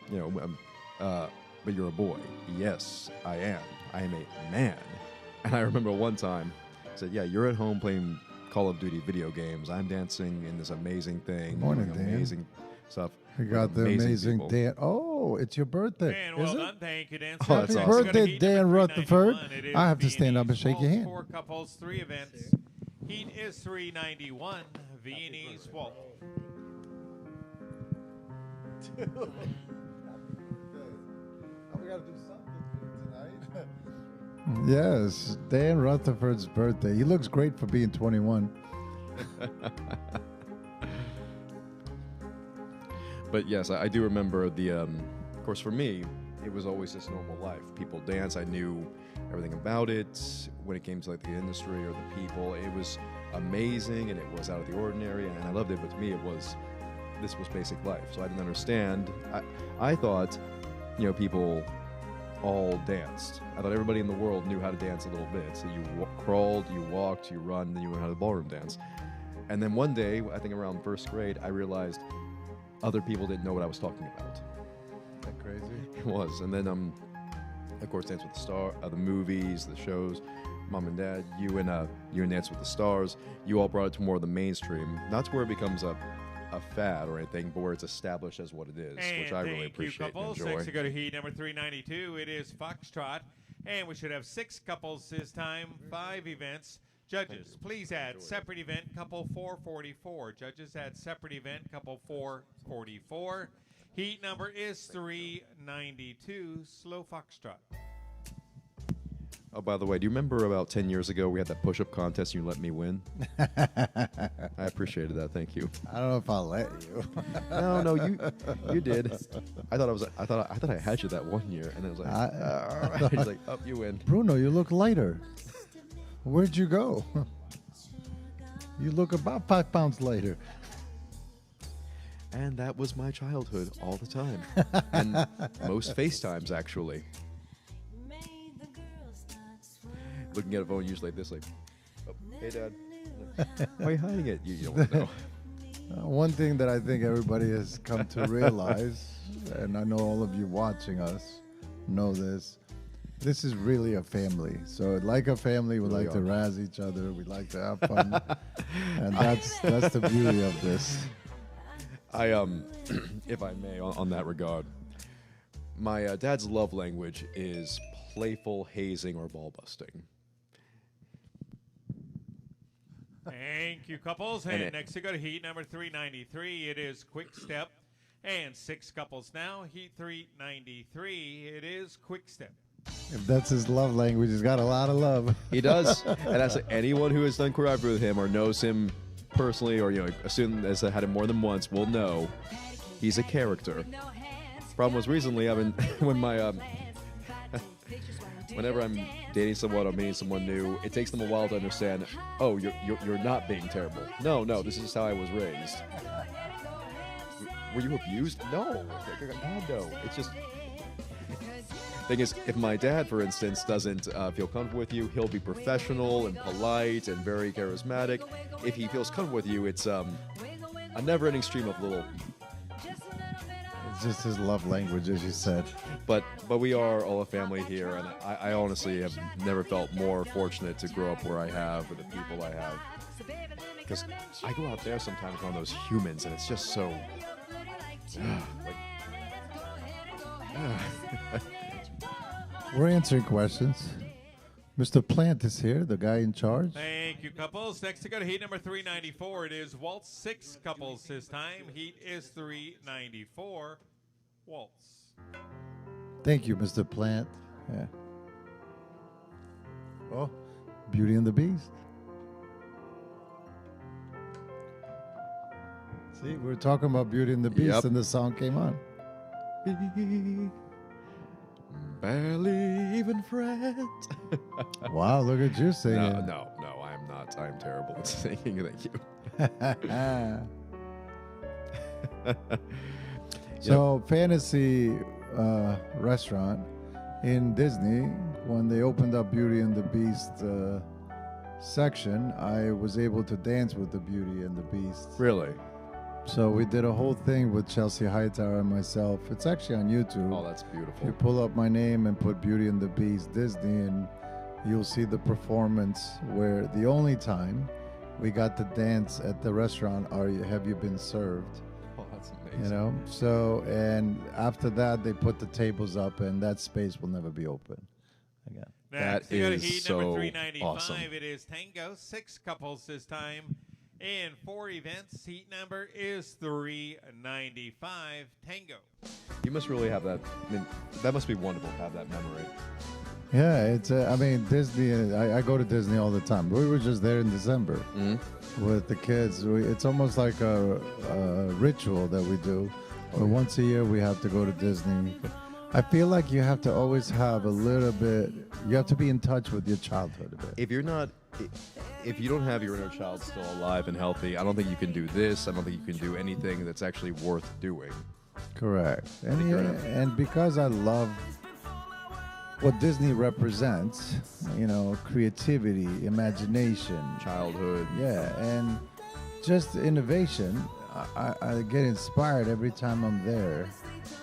but you're a boy. Yes, I am. I am a man. And I remember one time, I said, yeah, you're at home playing Call of Duty video games. I'm dancing in this amazing thing. Morning, doing Dan. Amazing stuff. You got the amazing people. Dan. Oh, it's your birthday. And is well it? done, thank you, Dan. Oh, that's Happy awesome. birthday, Dan Rutherford. It is I have to stand up and shake your Viennese hand. Waltz, 4 couples, 3 events. Heat is 391, Viennese Waltz. We got to do something tonight. Yes, Dan Rutherford's birthday. He looks great for being 21. But yes, I do remember of course, for me, it was always this normal life. People dance. I knew everything about it. When it came to like the industry or the people, it was amazing and it was out of the ordinary, and I loved it. But to me, this was basic life. So I didn't understand. I thought, people all danced. I thought everybody in the world knew how to dance a little bit. So you crawled, you walked, you run, then you learned how to ballroom dance. And then one day, I think around first grade, I realized other people didn't know what I was talking about. Isn't that crazy? It was. And then, of course, Dance with the Stars, the movies, the shows. Mom and Dad, you and Dance with the Stars, you all brought it to more of the mainstream. Not to where it becomes a a fad or anything, but where it's established as what it is, And which I really thank you, appreciate and couples. enjoy. Next to go to heat number 392. It is Foxtrot. And we should have 6 couples this time, 5 events. Judges, please add separate event, couple 444. Judges, add separate event, couple 444. Heat number is 392, slow Foxtrot. Oh, by the way, do you remember about 10 years ago we had that push-up contest and you let me win? I appreciated that. Thank you. I don't know if I'll let you. No, you did. I thought I had you that one year, and it was like, he's like, up, you win. Bruno, you look lighter. Where'd you go? You look about 5 pounds lighter. And that was my childhood all the time, and most FaceTimes actually. Looking at a phone usually like this, like, oh, hey, Dad. Why are you hiding it? You don't want to know. One thing that I think everybody has come to realize, and I know all of you watching us know this, this is really a family. So like a family, we like to razz each other. We like to have fun. And that's the beauty of this. I, if I may, on that regard, my dad's love language is playful hazing or ball busting. Thank you, couples. And next to go to heat number 393, it is Quickstep. And 6 couples now. Heat 393, it is Quickstep. If that's his love language, he's got a lot of love. He does. And that's anyone who has done choreography with him or knows him personally, or assume has had him more than once, will know he's a character. Problem was recently, whenever I'm dating someone or meeting someone new, it takes them a while to understand. Oh, you're not being terrible. No, this is how I was raised. Were you abused? No, God, no. It's just. Thing is, if my dad, for instance, doesn't feel comfortable with you, he'll be professional and polite and very charismatic. If he feels comfortable with you, it's a never-ending stream of little. It's just his love language, as you said. But we are all a family here, and I honestly have never felt more fortunate to grow up where I have with the people I have. Because I go out there sometimes around those humans, and it's just so. We're answering questions. Mr. Plant is here, the guy in charge. Thank you, couples. Next to go to heat number 394, it is Waltz. 6 couples this time. Heat is 394, Waltz. Thank you, Mr. Plant. Yeah. Oh, Beauty and the Beast. See, we were talking about Beauty and the Beast, and the song came on. Barely even friends. Wow, look at you singing. No, I am not. I am terrible at singing. Thank you. So, Fantasy Restaurant in Disney, when they opened up Beauty and the Beast section, I was able to dance with the Beauty and the Beast. Really? So we did a whole thing with Chelsea Hightower and myself. It's actually on YouTube. Oh, that's beautiful. You pull up my name and put Beauty and the Beast Disney, and you'll see the performance where the only time we got to dance at the restaurant Have You Been Served? Oh, that's amazing. You know? So, and after that, they put the tables up, and that space will never be open again. Next, that you go is to heat so number 395. awesome. It is Tango. 6 couples this time. In 4 events, heat number is 395, Tango. You must really have that. I mean, that must be wonderful to have that memory. Yeah, it's. I mean, Disney. I go to Disney all the time. We were just there in December with the kids. It's almost like a ritual that we do. But once a year, we have to go to Disney. I feel like you have to always have a little bit. You have to be in touch with your childhood a bit. If you don't have your inner child still alive and healthy, I don't think you can do this. I don't think you can do anything that's actually worth doing. Correct. And because I love what Disney represents, creativity, imagination, childhood. Yeah, and just innovation. I get inspired every time I'm there.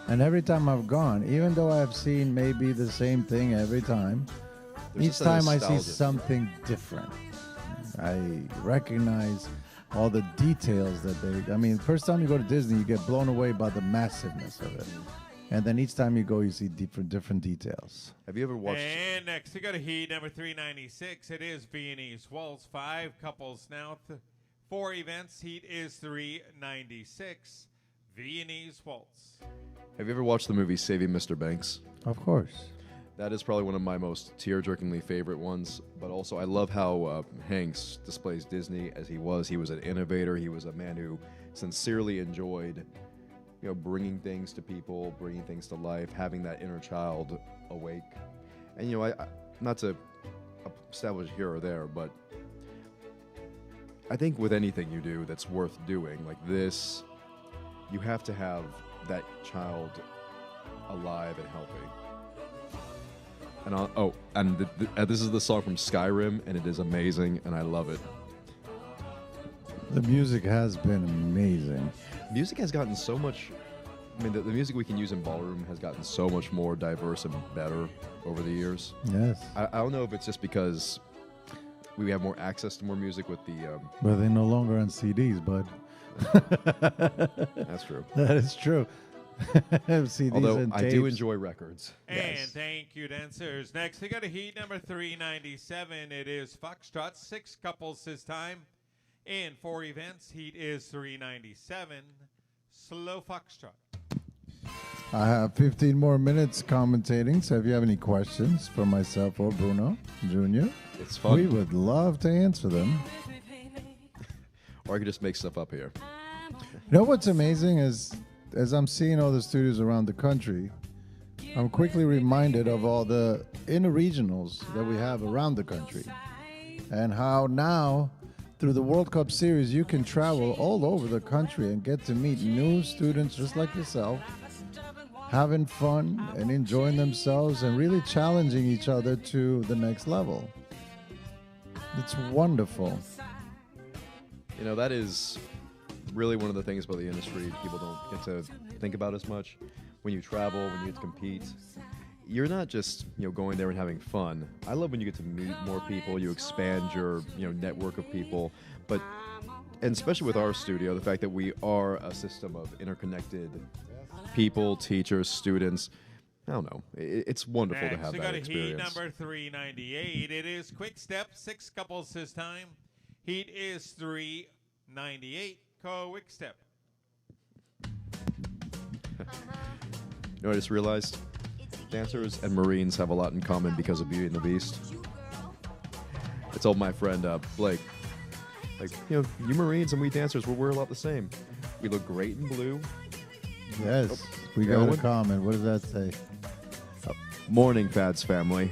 And every time I've gone, even though I've seen maybe the same thing every time, each time I see something different. I recognize all the details that they. I mean, first time you go to Disney, you get blown away by the massiveness of it, and then each time you go, you see different details. Have you ever watched? And next, we got a heat number 396. It is Viennese Waltz. 5 couples now. 4 events. Heat is 396. Viennese Waltz. Have you ever watched the movie Saving Mr. Banks? Of course. That is probably one of my most tear-jerkingly favorite ones. But also, I love how Hanks displays Disney as he was. He was an innovator. He was a man who sincerely enjoyed, bringing things to people, bringing things to life, having that inner child awake. And I not to establish here or there, but I think with anything you do that's worth doing, like this, you have to have that child alive and healthy. And this is the song from Skyrim, and it is amazing, and I love it. The music has been amazing. Music has gotten so much. I mean, the music we can use in ballroom has gotten so much more diverse and better over the years. Yes. I don't know if it's just because we have more access to more music with the. But they're no longer on CDs, bud. That's true. That is true. CDs Although and I tapes. do enjoy records. And Yes. thank you, dancers. Next, we got a heat number 397. It is Foxtrot. 6 couples this time. In 4 events, heat is 397. Slow Foxtrot. I have 15 more minutes commentating, so if you have any questions for myself or Bruno Jr., It's fun. we would love to answer them. Or I could just make stuff up here. You know what's amazing is, as I'm seeing all the studios around the country, I'm quickly reminded of all the inter-regionals that we have around the country, and how now, through the World Cup Series, you can travel all over the country and get to meet new students just like yourself, having fun and enjoying themselves and really challenging each other to the next level. It's wonderful. That is really one of the things about the industry people don't get to think about as much. When you travel, when you get to compete, you're not just going there and having fun. I love when you get to meet more people, you expand your network of people, and especially with our studio, the fact that we are a system of interconnected people, teachers, students. I don't know. It's wonderful to Next, have we that got a experience. heat number 398. It is Quickstep. 6 couples this time. Heat is 398. Quickstep. I just realized dancers and Marines have a lot in common because of Beauty and the Beast. I told my friend Blake, you Marines and we dancers, we're a lot the same. We look great in blue. Yes, we yeah, got a what- comment. What does that say? Morning, Fads family.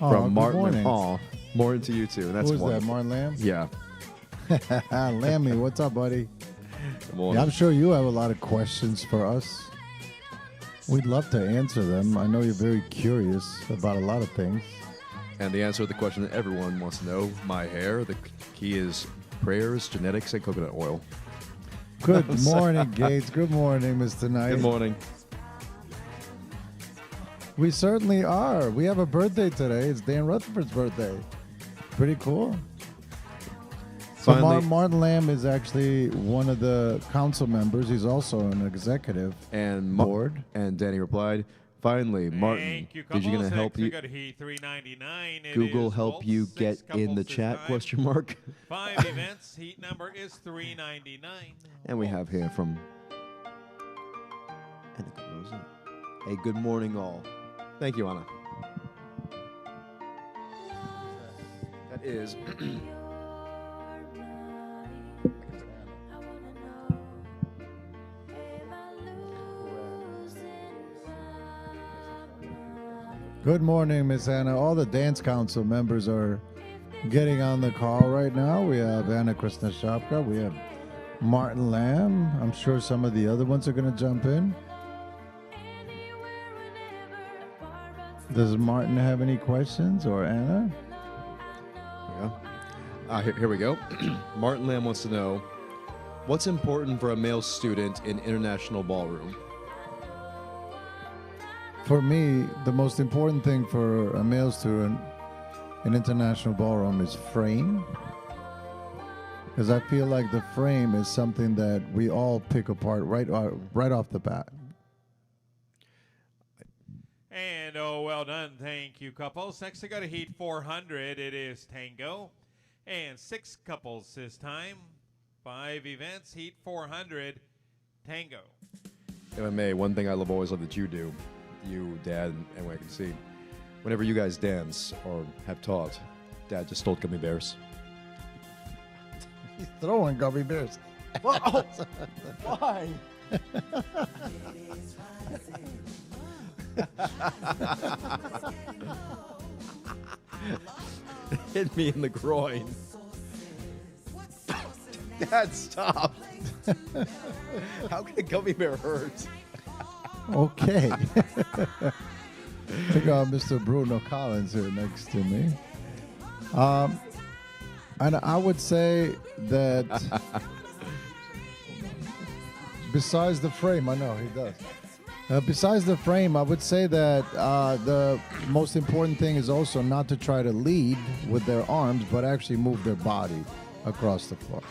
Oh, From good Martin. morning. Morning to you too. And that's Who is that, wonderful. Martin Lamb? Yeah. Lammy, what's up, buddy? Good morning. Yeah, I'm sure you have a lot of questions for us. We'd love to answer them. I know you're very curious about a lot of things. And the answer to the question that everyone wants to know, my hair, the key is prayers, genetics, and coconut oil. Good morning, Gates. Good morning, Mr. Knight. Good morning. We certainly are. We have a birthday today. It's Dan Rutherford's birthday. Pretty cool. So Finally- Martin Lamb is actually one of the council members. He's also an executive And board. And Danny replied, finally, Martin, Thank you, did you couples. gonna help Next, we you? got a heat 399. It Google is help Waltz. you 6 get in couples the this chat? time. Question mark. 5 events. Heat number is 399. And we have here from Hey, good morning, all. Thank you, Anna. That is. Good morning, Miss Anna. All the dance council members are getting on the call right now. We have Anna Krasnashapka. We have Martin Lamb. I'm sure some of the other ones are going to jump in. Does Martin have any questions, or Anna? Yeah. Here we go. Martin Lamb wants to know, what's important for a male student in international ballroom? For me, the most important thing for a male student in international ballroom is frame. because I feel like the frame is something that we all pick apart right off the bat. And oh, well done. Thank you, couples. Next, I got a heat 400. It is Tango. And 6 couples this time. 5 events, heat 400, Tango. If I may, one thing I always love that you do, you, Dad, and what I can see, whenever you guys dance or have taught, Dad just stole gummy bears. He's throwing gummy bears. Whoa. Why? Hit me in the groin. Dad, stop. How can a gummy bear hurt? Okay. Check out Mr. Bruno Collins here next to me. And I would say that besides the frame, I know he does. Besides the frame, I would say that the most important thing is also not to try to lead with their arms, but actually move their body across the floor.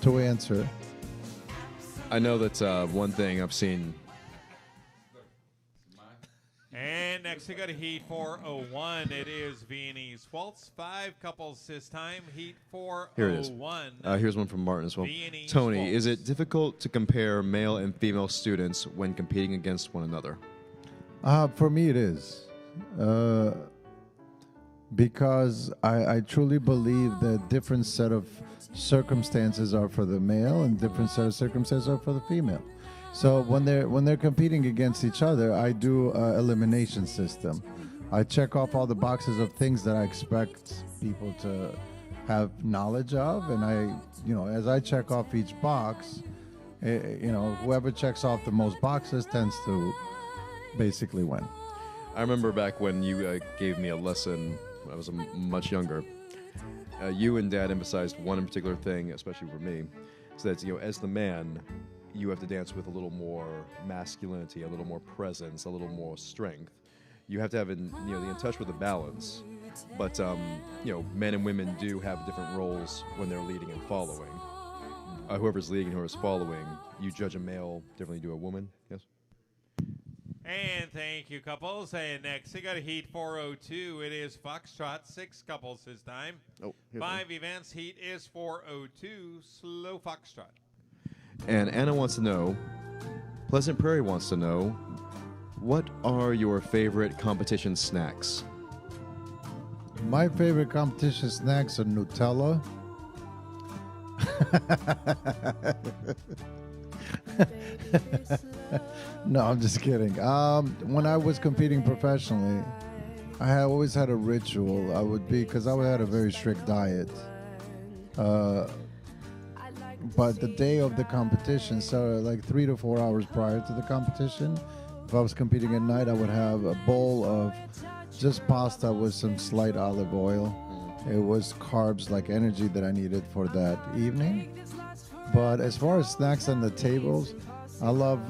To answer, I know that's one thing I've seen. And next, we got a heat 401. It is Viennese Waltz. 5 couples this time. Heat 401. Here it is. Here's one from Martin as well. Viennese Tony, Waltz. is it difficult to compare male and female students when competing against one another? for me it is. Because I truly believe that different set of circumstances are for the male and different set of circumstances are for the female. So when they're competing against each other, I do an elimination system. I check off all the boxes of things that I expect people to have knowledge of, and as I check off each box, whoever checks off the most boxes tends to basically win. I remember back when you gave me a lesson when I was much younger. You and Dad emphasized one particular thing, especially for me, so that as the man, you have to dance with a little more masculinity, a little more presence, a little more strength. You have to have the in touch with the balance. But men and women do have different roles when they're leading and following. Whoever's leading and whoever's following, you judge a male differently to a woman. Yes. And thank you, couples. And next, we got a heat 402. It is Foxtrot, 6 couples this time. 5 events. Heat is 402. Slow Foxtrot. And Anna wants to know, Pleasant Prairie wants to know, what are your favorite competition snacks? My favorite competition snacks are Nutella. No, I'm just kidding. When I was competing professionally, I always had a ritual. Because I had a very strict diet. But the day of the competition, so like 3 to 4 hours prior to the competition, if I was competing at night, I would have a bowl of just pasta with some slight olive oil. It was carbs like energy that I needed for that evening. But as far as snacks on the tables, I love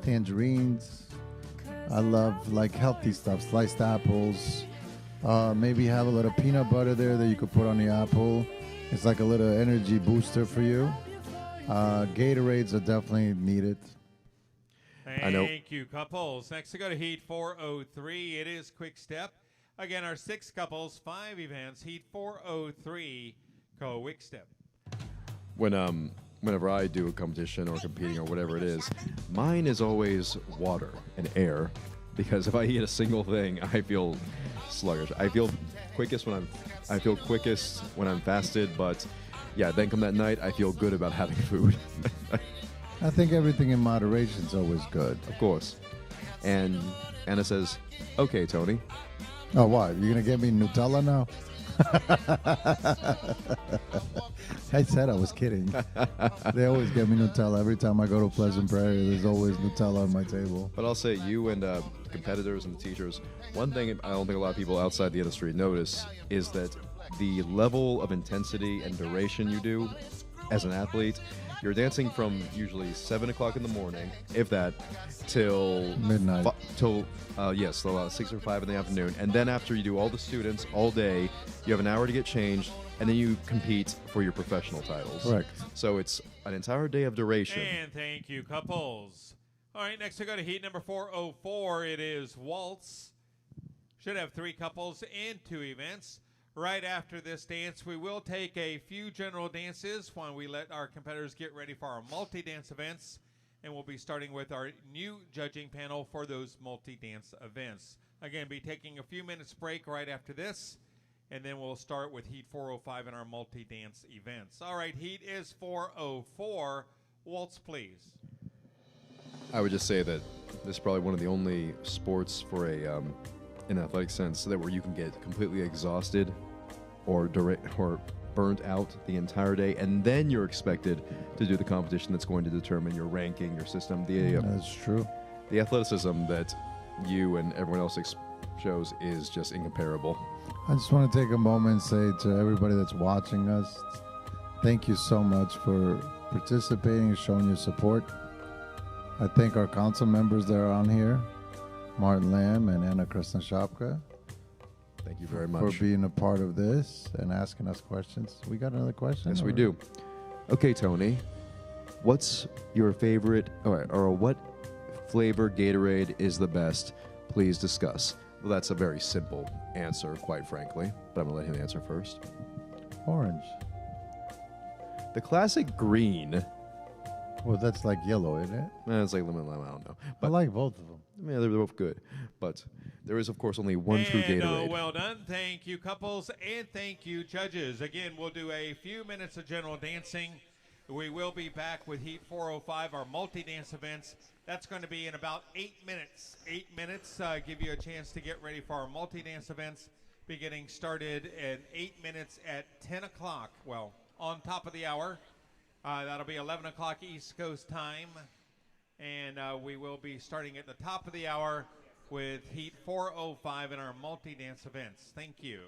tangerines. I love like healthy stuff, sliced apples. Maybe have a little peanut butter there that you could put on the apple. It's like a little energy booster for you. Gatorades are definitely needed. Thank you, couples. Next, we go to Heat 403. It is Quickstep. Again, our 6 couples, 5 events. Heat 403, Quickstep. Whenever I do a competition or competing or whatever it is, mine is always water and air, because if I eat a single thing, I feel sluggish. I feel quickest when I'm fasted, but yeah, then come that night, I feel good about having food. I think everything in moderation is always good. Of course. And Anna says, "Okay, Tony." Oh, what? You're going to get me Nutella now? I said I was kidding. They always get me Nutella. Every time I go to Pleasant Prairie, there's always Nutella on my table. But I'll say, you and competitors and teachers, one thing I don't think a lot of people outside the industry notice is that the level of intensity and duration you do as an athlete You're dancing from usually 7 o'clock in the morning, if that, till Midnight. So 6 or 5 in the afternoon. And then after you do all the students all day, you have an hour to get changed, and then you compete for your professional titles. Correct. So it's an entire day of duration. And thank you, couples. All right, next we go to heat number 404. It is Waltz. Should have 3 couples and 2 events. Right after this dance, we will take a few general dances while we let our competitors get ready for our multi-dance events. And we'll be starting with our new judging panel for those multi-dance events. Again, be taking a few minutes break right after this. And then we'll start with heat 405 in our multi-dance events. All right, heat is 404. Waltz, please. I would just say that this is probably one of the only sports for a in an athletic sense that where you can get completely exhausted or burnt out the entire day, and then you're expected to do the competition that's going to determine your ranking, your system. That's true. The athleticism that you and everyone else shows is just incomparable. I just want to take a moment and say to everybody that's watching us, thank you so much for participating and showing your support. I thank our council members that are on here, Martin Lamb and Anna Krasnashapka. Thank you very much for being a part of this and asking us questions. We got another question? Yes, we do. Okay, Tony, what's your favorite, or what flavor Gatorade is the best? Please discuss. Well, that's a very simple answer, quite frankly, but I'm going to let him answer first. Orange. The classic green. Well, that's like yellow, isn't it? It's like lemon lime, I don't know. But I like both of them. Yeah, they're both good. But there is, of course, only one true Gatorade. Well done. Thank you, couples, and thank you, judges. Again, we'll do a few minutes of general dancing. We will be back with Heat 405, our multi-dance events. That's going to be in about 8 minutes. 8 minutes, give you a chance to get ready for our multi-dance events, beginning started at 8 minutes at 10 o'clock. Well, on top of the hour. That'll be 11 o'clock East Coast time. And we will be starting at the top of the hour with Heat 405 in our multi-dance events. Thank you.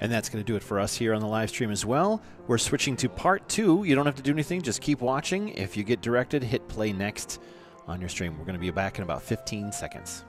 And that's going to do it for us here on the live stream as well. We're switching to part 2. You don't have to do anything. Just keep watching. If you get directed, hit play next on your stream. We're going to be back in about 15 seconds.